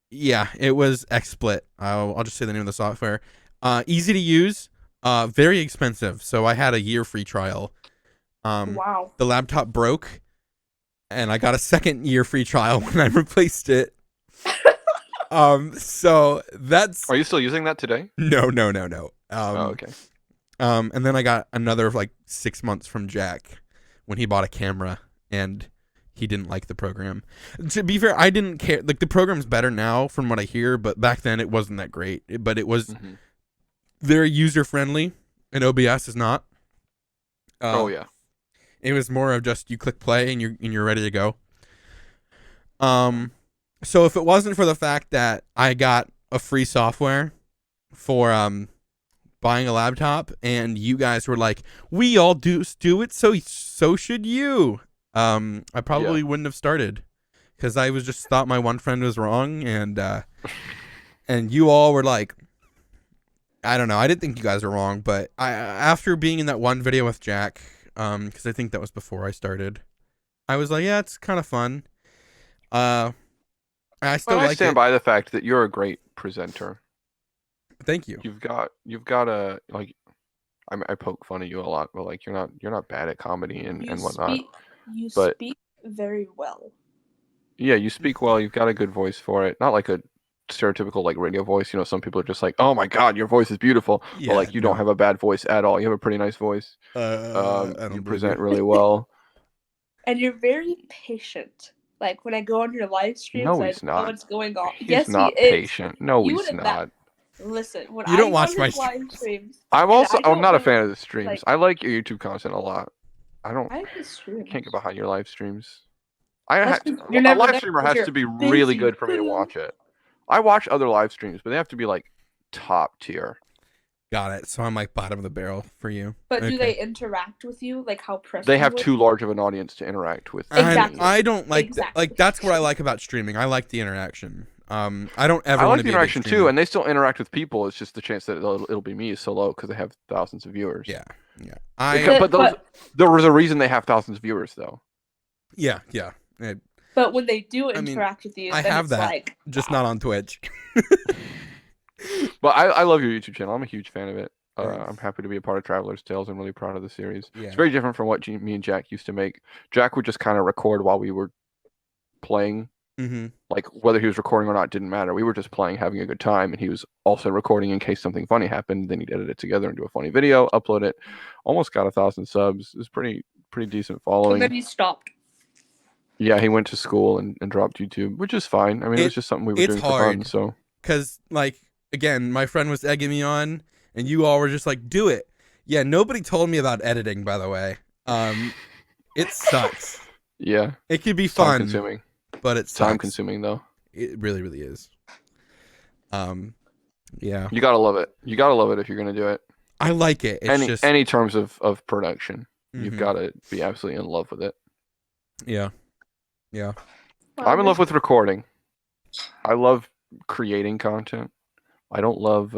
yeah, it was XSplit. I'll just say the name of the software. Easy to use, very expensive. So I had a year free trial. Wow. The laptop broke, and I got a second year free trial when I replaced it. So that's. Are you still using that today? No. Okay. And then I got another like 6 months from Jack when he bought a camera, and he didn't like the program. To be fair, I didn't care. Like, the program's better now from what I hear, but back then it wasn't that great. But it was very user friendly, and OBS is not. Oh yeah. It was more of just you click play and you're ready to go. So if it wasn't for the fact that I got a free software for buying a laptop, and you guys were like, we all do it, so should you. I probably wouldn't have started, because I was just thought my one friend was wrong, and you all were like, I don't know. I didn't think you guys were wrong, but after being in that one video with Jack, because I think that was before I started, I was like, yeah, it's kind of fun. I still like it. I stand by the fact that you're a great presenter. Thank you. You've got a like. I poke fun at you a lot, but like you're not bad at comedy and whatnot. You speak very well. Yeah, you speak well. You've got a good voice for it. Not like a stereotypical like radio voice. You know, some people are just like, "Oh my God, your voice is beautiful." Yeah, but like you don't have a bad voice at all. You have a pretty nice voice. You present really well. And you're very patient. Like when I go on your live streams, No, he's I not. know what's going on. He's not patient. No, he's not. Listen, when you don't I watch go on my his live streams, I'm not a fan of the streams. I like your YouTube content a lot. I can't get behind your live streams. A live streamer has to be really good for me to watch it. I watch other live streams, but they have to be like top tier. Got it. So I'm like bottom of the barrel for you. But do they interact with you? Like how Preston They have would? too large of an audience to interact with. Exactly. I don't like like that's what I like about streaming. I like the interaction. I don't ever want to be the interaction too, and they still interact with people. It's just the chance that it'll be me is so low because they have thousands of viewers. Yeah. But there was a reason they have thousands of viewers though. Yeah. But when they do interact with you, I have that, just not on Twitch. But I love your YouTube channel. I'm a huge fan of it. I'm happy to be a part of Traveler's Tales. I'm really proud of the series. Yeah. It's very different from what me and Jack used to make. Jack would just kind of record while we were playing Mm-hmm. Like whether he was recording or not didn't matter. We were just playing, having a good time, and he was also recording in case something funny happened. Then he'd edit it together and do a funny video, upload it. Almost got 1,000 subs. It was pretty decent And following. then he stopped. Yeah, he went to school and dropped YouTube, which is fine. I mean, it was just something we were doing for fun. So because like again, my friend was egging me on, and you all were just like, "Do it." Yeah, nobody told me about editing, by the way. It sucks. yeah, It could be time fun, consuming. but it's Time consuming though. It really, really is. Yeah. You gotta love it. You gotta love it if you're gonna do it. I like it. It's any terms of production, you've Mhm. got to be absolutely in love with it. Yeah. I'm in love with recording. I love creating content. I don't love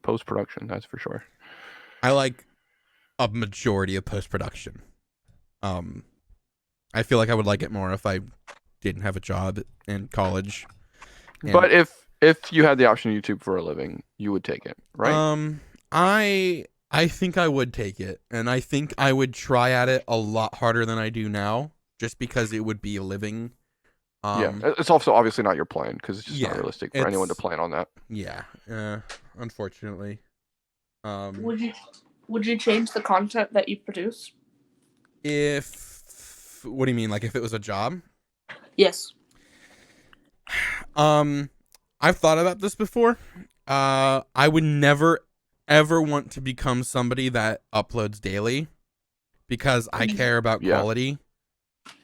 post production. That's for sure. I like a majority of post production. I feel like I would like it more if I didn't have a job in college. But if you had the option of YouTube for a living, you would take it, right? I think I would take it, and I think I would try at it a lot harder than I do now, just because it would be a living. Yeah, it's also obviously not your plan because it's just not Yeah, realistic for anyone to plan on that. Yeah, unfortunately. Would you change the content that you produce? What do you mean? Like if it was a job? Yes. I've thought about this before. I would never ever want to become somebody that uploads daily because I care about quality,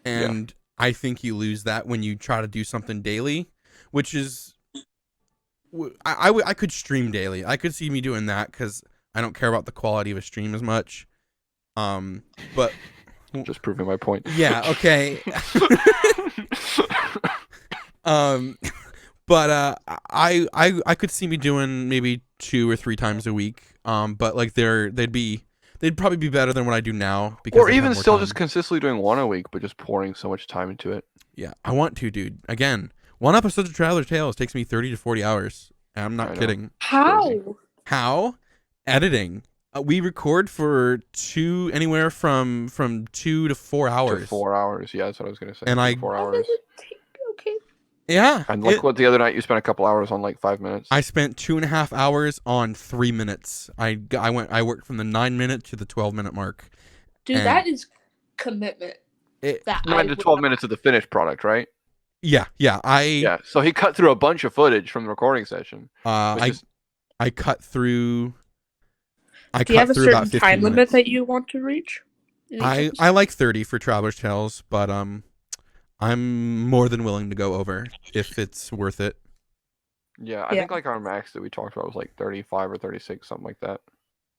and I think you lose that when you try to do something daily, which is I could stream daily. I could see me doing that because I don't care about the quality of a stream as much. But just proving my point. Yeah. Okay. But I could see me doing maybe 2 or 3 times a week. But like they'd probably be better than what I do now because or even still just consistently doing 1 a week, but just pouring so much time into it. Yeah, I want to, dude. Again, 1 episode of Traveler's Tales takes me 30 to 40 hours. I'm not kidding. How? Editing. We record for anywhere from 2 to 4 hours. 4 hours, yeah, that's what I was gonna say. And 4 hours. Okay. Yeah. And like what the other night you spent a couple hours on like 5 minutes. I spent 2.5 hours on 3 minutes. I worked from the 9-minute to the 12-minute mark. Dude, that is commitment. 9 to 12 minutes of the finished product, right? Yeah. So he cut through a bunch of footage from the recording session. I cut through. Do you have a certain time limit that you want to reach? I like 30 for Traveler's Tales, but I'm more than willing to go over if it's worth it. Yeah, I think like our max that we talked about was like 35 or 36, something like that.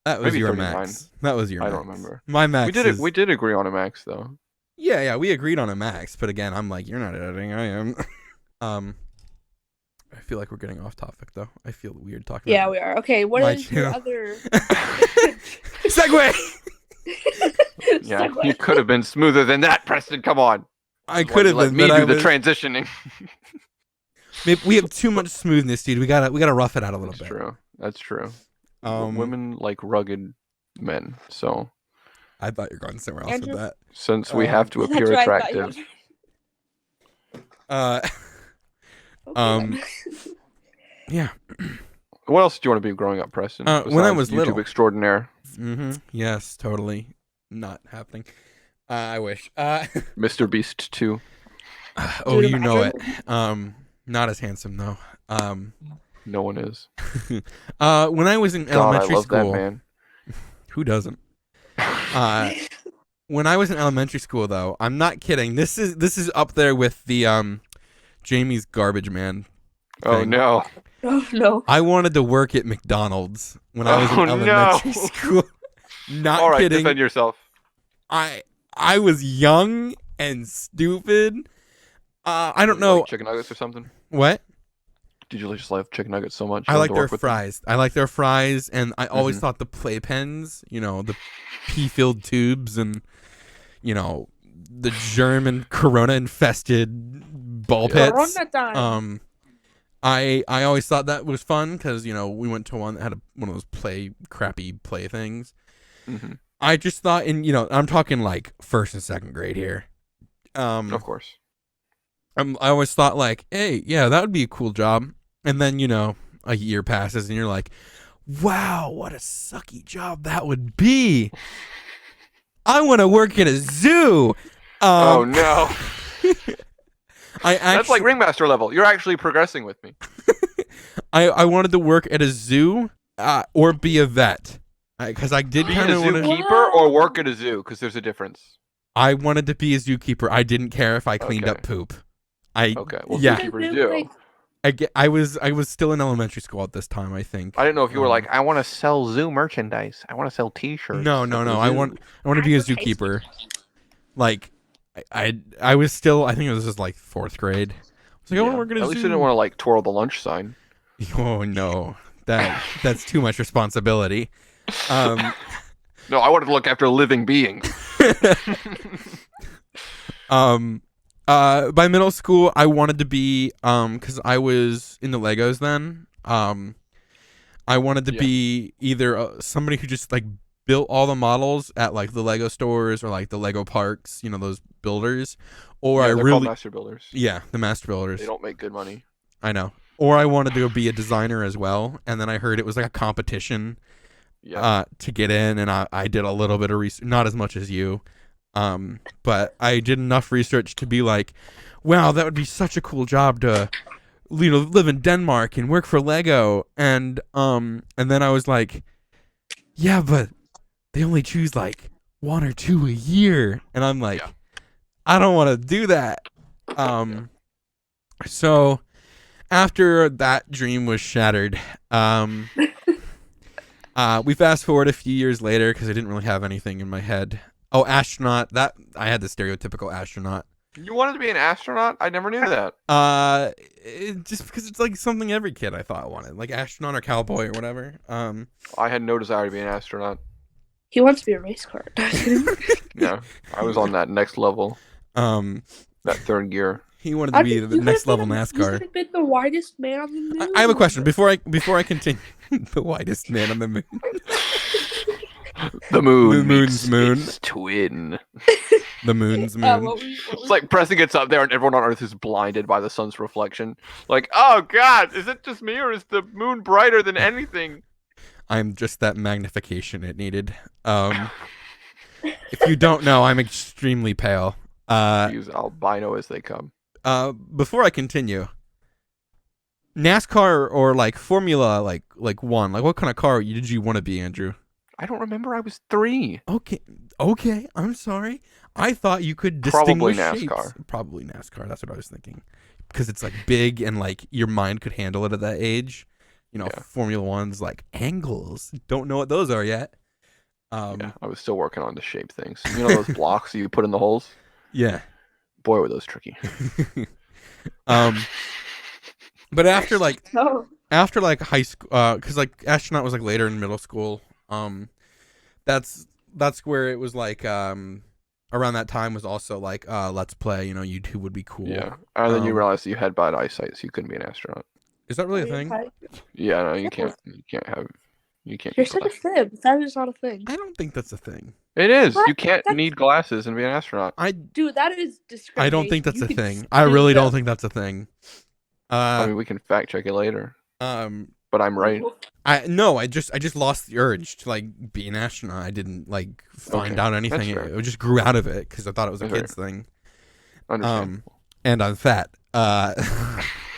That was maybe your 39. Max. That was your max. I don't remember. My max. We did agree on a max though. Yeah, we agreed on a max, but again, I'm like, you're not editing, I am. I feel like we're getting off topic though. I feel weird talking. Yeah, we are. Okay, what is your other segue? Yeah, you could have been smoother than that, Preston. Come on. I could have let me do the transitioning. We have too much smoothness, dude. We gotta rough it out a little bit. That's true. Women like rugged men, so. I thought you were going somewhere else with that. Since we have to appear attractive. Yeah. What else did you want to be growing up, Preston? When I was YouTube little. extraordinaire. Mm-hmm. Yes, totally. Not happening. I wish. Mr. Beast 2. Oh, you know it. Not as handsome though. No one is. When I was in elementary I love school. That man. Who doesn't? When I was in elementary school, though, I'm not kidding. This is up there with the Jamie's Garbage Man thing. Oh no! Oh no! I wanted to work at McDonald's when I was in elementary school. Not all right, kidding. Defend yourself. I was young and stupid. I don't know. Like chicken nuggets or something? What? Did you just love chicken nuggets so much? I like their fries. I like their fries, and I always thought the playpens, the pea-filled tubes, and the germ and corona infested ball pits. I always thought that was fun because we went to one that had one of those crappy play things. Mm-hmm. I just thought I'm talking like 1st and 2nd grade here. Of course. I always thought like, hey, yeah, that would be a cool job. And then, a year passes and you're like, wow, what a sucky job that would be. I want to work at a zoo. Oh no. That's like ringmaster level. You're actually progressing with me. I wanted to work at a zoo or be a vet. Because I did Be kind a of want to. zookeeper or work at a zoo, because there's a difference. I wanted to be a zookeeper. I didn't care if I cleaned Okay. up poop. Okay. Well, Yeah. zookeepers do. I was still in elementary school at this time, I think. I didn't know if you were like, I want to sell zoo merchandise. I want to sell T-shirts. No. at the I zoo." want to be a zookeeper. Like, I was still. I think it was just like 4th grade. I was like, I want to work at a zoo. At least you didn't want to like twirl the lunch sign. Oh no, that's too much responsibility. No, I wanted to look after living beings. By middle school, I wanted to be because I was in the Legos then. I wanted to be either somebody who just like built all the models at like the Lego stores or like the Lego parks, those builders, or They're called master builders. Yeah, the master builders. They don't make good money. I know. Or I wanted to be a designer as well, and then I heard it was like a competition to get in, and I did a little bit of research, not as much as you, but I did enough research to be like, wow, that would be such a cool job to live in Denmark and work for Lego, and then I was like, yeah, but they only choose like 1 or 2 a year, and I'm like, I don't want to do that. So after that dream was shattered, we fast forward a few years later because I didn't really have anything in my head. Oh, astronaut. That I had the stereotypical astronaut. You wanted to be an astronaut? I never knew that. Just because it's like something every kid I thought wanted, like astronaut or cowboy or whatever. I had no desire to be an astronaut. He wants to be a race car. Yeah, I was on that next level. That 3rd gear. He wanted to be the next level NASCAR. You could have been the widest man on the moon. I have a question before I continue. The widest man on the moon. The moon. The moon's moon. Its twin. The moon's moon. It's like Preston gets up there and everyone on Earth is blinded by the sun's reflection. Like, oh God, is it just me or is the moon brighter than anything? I'm just that magnification it needed. If you don't know, I'm extremely pale. Use albino as they come. Before I continue, NASCAR or like Formula like One, like what kind of car did you want to be, Andrew? I don't remember. I was 3. Okay. I'm sorry. I thought you could Probably distinguish NASCAR. shapes. Probably NASCAR. That's what I was thinking. Because it's like big and like your mind could handle it at that age. Formula One's like angles. Don't know what those are yet. Yeah, I was still working on the shape things. You know those blocks you put in the holes? Yeah. Boy, were those tricky. But after high school, because like astronaut was like later in middle school. That's where it was like around that time was also like let's play. YouTube would be cool. Yeah, and then you realized that you had bad eyesight, so you couldn't be an astronaut. Is that really a thing? Yeah, no, you can't. You can't. You're such a fib. That is not a thing. I don't think that's a thing. It is. What? You can't need glasses and be an astronaut. Dude, that is discrimination. I don't think that's a thing. I really don't think that's a thing. I mean, we can fact check it later. But I'm right. I just lost the urge to like be an astronaut. I didn't like find out anything. It just grew out of it because I thought it was a kid's thing. And I'm fat. Oh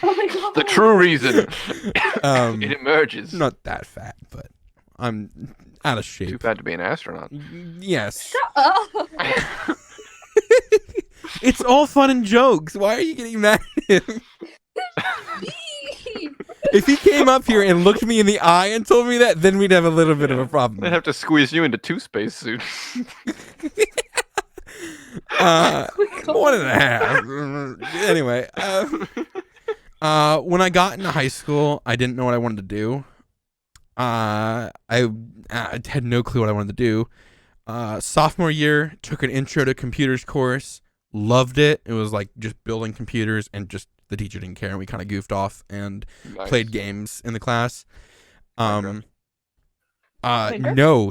my God. The true reason it emerges. Not that fat, but I'm out of shape. Too fat to be an astronaut. Yes. Shut up. It's all fun and jokes. Why are you getting mad at him? If he came up here and looked me in the eye and told me that, then we'd have a little bit of a problem. They'd have to squeeze you into 2 spacesuits. 1.5. Anyway, when I got into high school, I didn't know what I wanted to do. I had no clue what I wanted to do. Sophomore year, took an intro to computers course. Loved it. It was like just building computers, and just the teacher didn't care, and we kind of goofed off and played games in the class. No,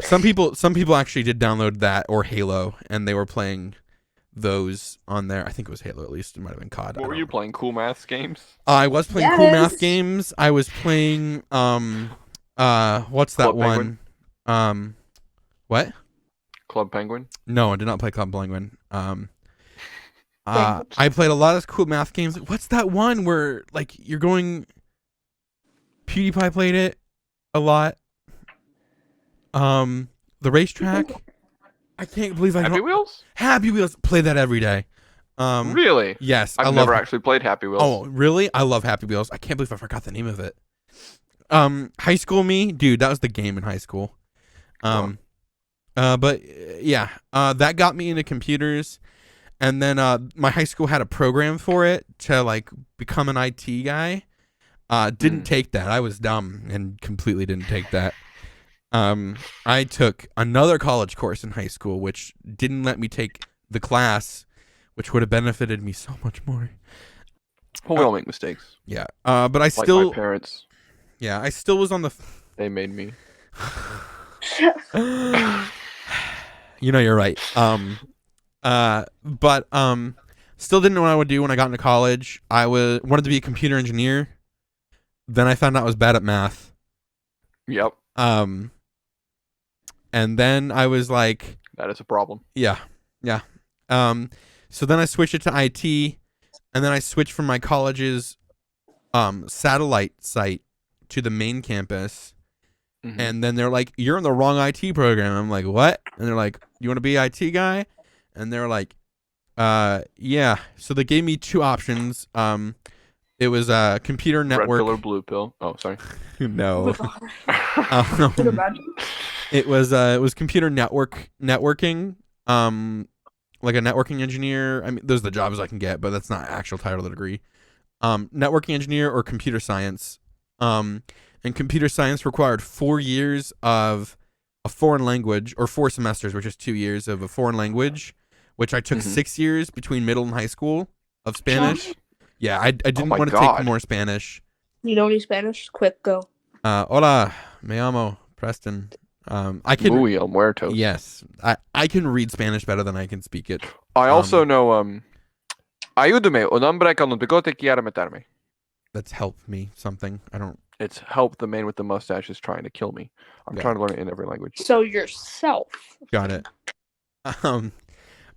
some people actually did download that or Halo, and they were playing those on there. I think it was Halo, at least. It might have been COD. What were you playing? Cool maths games? I was playing cool math Yes. games. I was playing what's that Club one? Penguin? What? Club Penguin? No, I did not play Club Penguin. Language. I played a lot of cool math games. What's that one where like you're going? PewDiePie played it a lot. The racetrack. I can't believe I Happy don't. Wheels? Happy Wheels. Play that every day. Really? Yes, I I've love. never actually played Happy Wheels. Oh, really? I love Happy Wheels. I can't believe I forgot the name of it. High school me, dude. That was the game in high school. But yeah, that got me into computers, and then my high school had a program for it to like become an IT guy. Didn't take that. I was dumb and completely didn't take that. I took another college course in high school, which didn't let me take the class, which would have benefited me so much more. Well, we all make mistakes. Yeah. But I Like still, my parents, yeah, I still was on the. they made me. You know, you're right. But still didn't know what I would do when I got into college. I wanted to be a computer engineer. Then I found out I was bad at math. Yep, And then I was like, that is a problem. yeah. So then I switched it to IT, and then I switched from my college's satellite site to the main campus. Mhm. And then they're like, "You're in the wrong IT program." I'm like, "What?" And they're like, "You want to be IT guy?" And they're like, "Yeah." So they gave me two options. It was a computer Red network. pill or blue pill? Oh, sorry. No. Can you imagine? It was computer networking. Like a networking engineer. I mean, those are the jobs I can get, but that's not actual title of the degree. Networking engineer or computer science. And computer science required 4 years of a foreign language, or 4 semesters, which is 2 years of a foreign language, which I took 6 years between middle and high school of Spanish. Yeah, I didn't my want to take God. more Spanish. You know any Spanish? Quick, go. Hola, me llamo Preston. I can. Muy el muertos. Yes, I can read Spanish better than I can speak it. I also know, ayúdame, un hombre con un bigote quiere meterme. That's helped me something. I don't. It's help the man with the mustache is trying to kill me. I'm Yeah. trying to learn it in every language. So yourself. Got it.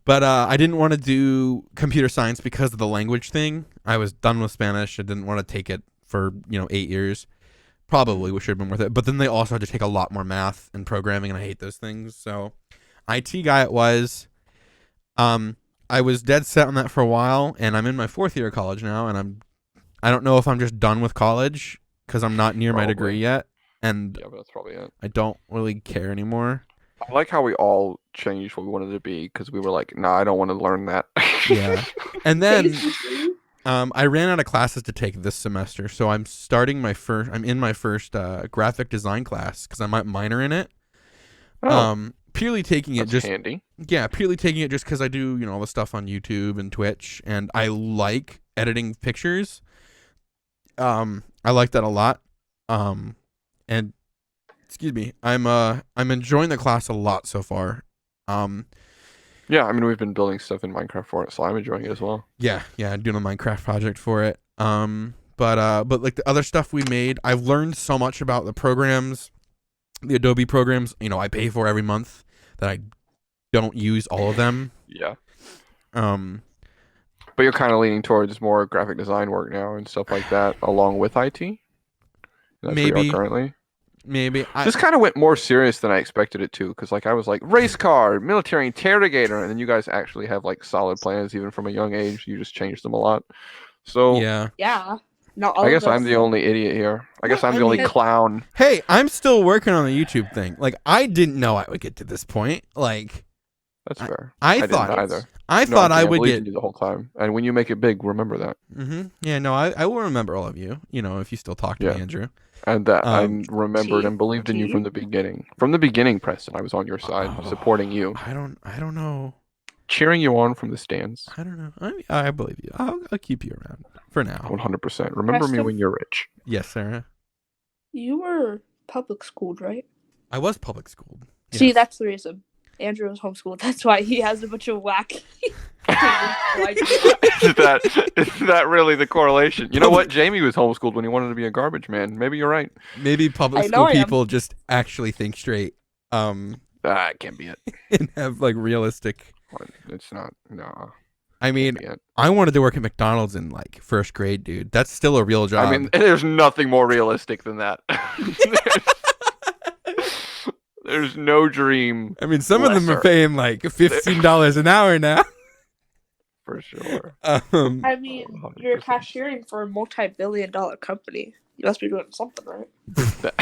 But I didn't want to do computer science because of the language thing. I was done with Spanish. I didn't want to take it for 8 years. Probably should have been worth it. But then they also had to take a lot more math and programming, and I hate those things. So IT guy it was. I was dead set on that for a while, and I'm in my 4th year of college now, and I don't know if I'm just done with college because I'm not near my degree Probably. yet, and Yeah, but that's probably it. I don't really care anymore. I like how we all changed what we wanted to be because we were like, nah, I don't want to learn that. Yeah. And then Basically. I ran out of classes to take this semester, so I'm in my first graphic design class because I might minor in it. Oh, Purely taking it that's just handy. purely taking it just because I do all the stuff on YouTube and Twitch, and I like editing pictures. I like that a lot. And excuse me, I'm enjoying the class a lot so far. Yeah, I mean, we've been building stuff in Minecraft for it, so I'm enjoying it as well. Yeah, doing a Minecraft project for it. But like the other stuff we made, I've learned so much about the programs, the Adobe programs. I pay for every month that I don't use all of them. Yeah. But But you're kind of leaning towards more graphic design work now and stuff like that, along with IT. That's where you Maybe. are currently. maybe This kind of went more serious than I expected it to, because I was like race car, military interrogator, and then you guys actually have like solid plans even from a young age. You just changed them a lot. So yeah. Yeah. Not all I of guess I'm us. the only idiot here. I guess No, I'm I the only mean- clown. Hey, I'm still working on the YouTube thing. Like I didn't know I would get to this point. Like That's fair. I thought didn't either. I No, thought I'm I kidding. would believed get. in you the whole time. And when you make it big, remember that. Yeah, no, I will remember all of you. If you still talk to me, Yeah. Andrew. And that I Um, remembered and believed in you from the beginning. From the beginning, Preston, I was on your side, supporting you, I don't know. cheering you on from the stands. I don't know. I believe you. I'll keep you around for now. 100%. Remember me Preston? when you're rich. Yes, Sarah. You were public schooled, right? I was public schooled. See, Yes. that's the reason. Andrew was homeschooled. That's why he has a bunch of whack. No idea. Is that really the correlation? You know what? Jamie was homeschooled when he wanted to be a garbage man. Maybe you're right. Maybe public I know school I am. people just actually think straight, It can't be it. and have like realistic. It's not. No. I mean, Can't be it. I wanted to work at McDonald's in like first grade, dude. That's still a real job. I mean, there's nothing more realistic than that. There's no dream. I mean, some of them are lesser. paying like $15 an hour now. For sure. I mean, you're 100%. cashiering for a multi-billion-dollar company. You must be doing something right.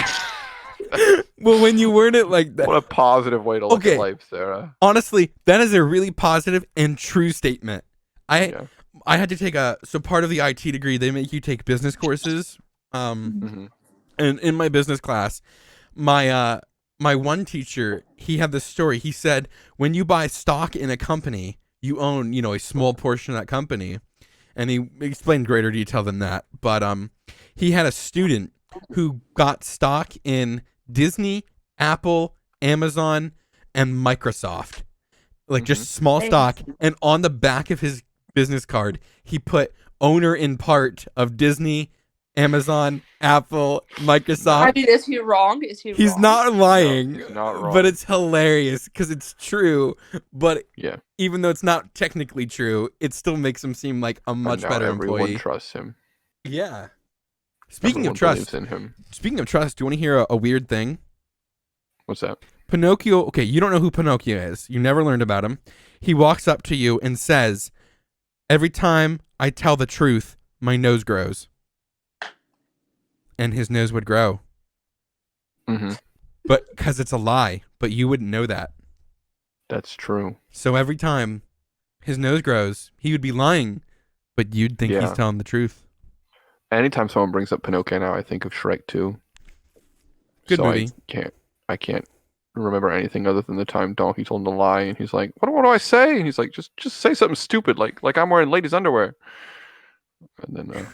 Well, when you word it like that, What a positive way to look Okay. at life, Sarah. honestly, that is a really positive and true statement. Yeah. I had to take so part of the IT degree, they make you take business courses. hmm And in my business class, my one teacher, he had this story. He said, when you buy stock in a company, you own, a small portion of that company. And he explained greater detail than that. But he had a student who got stock in Disney, Apple, Amazon, and Microsoft. Like just small Thanks. stock. And on the back of his business card, he put owner in part of Disney, Amazon, Apple, Microsoft. I mean, is he wrong? He's wrong? not lying, No, he's not wrong. but it's hilarious because it's true. But Yeah. even though it's not technically true, it still makes him seem like a And much now better everyone employee. trusts him. Yeah. Speaking Everyone of trust, believes in him. do you want to hear a weird thing? What's that? Pinocchio, okay, you don't know who Pinocchio is. You never learned about him. He walks up to you and says, "Every time I tell the truth, my nose grows." And his nose would grow. hmm But because it's a lie, but you wouldn't know that. That's true. So every time his nose grows, he would be lying, but you'd think he's Yeah. telling the truth. Anytime someone brings up Pinocchio now, I think of Shrek 2. Good so movie. I can't remember anything other than the time Donkey told him to lie, and he's like, "What do I say?" And he's like, "Just say something stupid, like I'm wearing ladies' underwear." And then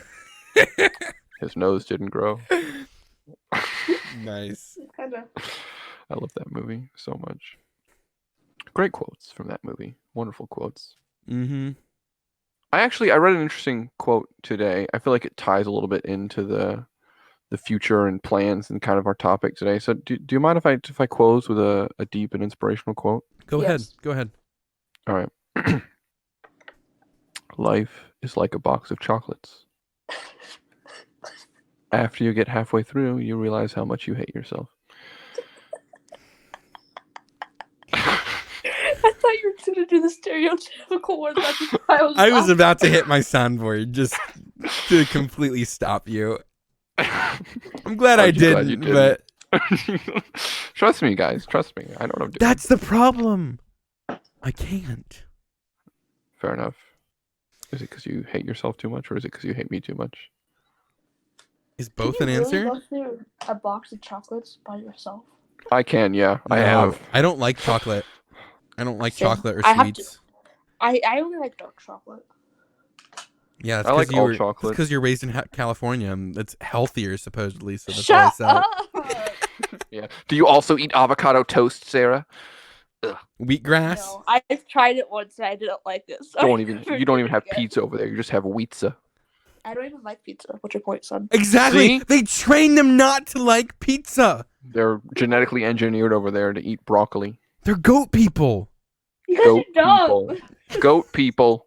his nose didn't grow. Nice. Kind of. I love that movie so much. Great quotes from that movie. Wonderful quotes. Mm-hmm. I read an interesting quote today. I feel like it ties a little bit into the future and plans and kind of our topic today. So do you mind if I close with a deep and inspirational quote? Go ahead. Yes. Go ahead. All right. Life is like a box of chocolates. After you get halfway through, you realize how much you hate yourself. I thought you were going to do the stereotypical one. That's why I was I was laughing. about to hit my soundboard just to completely stop you. I'm glad I Aren't you glad didn't, you but Trust me, guys. Trust me. I know what I'm doing. that's the problem. I can't. Fair enough. Is it because you hate yourself too much, or is it because you hate me too much? Is Can both you an really answer? go through a box of chocolates by yourself? I can, yeah. I No, have. I don't like chocolate. I don't like Same. chocolate or I have to- sweets. I only like dark chocolate. Yeah, that's I like all That's chocolate. because you're raised in California. And it's healthier, supposedly. So that's Shut why I up! Yeah. Do you also eat avocado toast, Sarah? Wheatgrass. No, I've tried it once and I didn't like it. So You I'm don't never even doing have it again. pizza over there. You just have pizza. I don't even like pizza. What's your point, son? Exactly. See? They train them not to like pizza. They're genetically engineered over there to eat broccoli. They're goat people. Because Goat you're dumb. people. Goat people.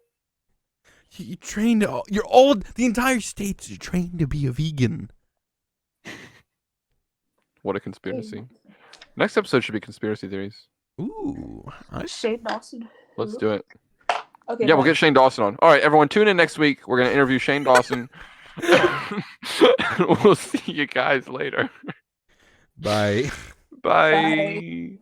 You trained. You're all. The entire states are trained to be a vegan. What a conspiracy. Next episode should be conspiracy theories. Ooh. Shane Dawson. Let's do it. Okay. Yeah, we'll bye. get Shane Dawson on. All right, everyone, tune in next week. We're going to interview Shane Dawson. We'll see you guys later. Bye. Bye.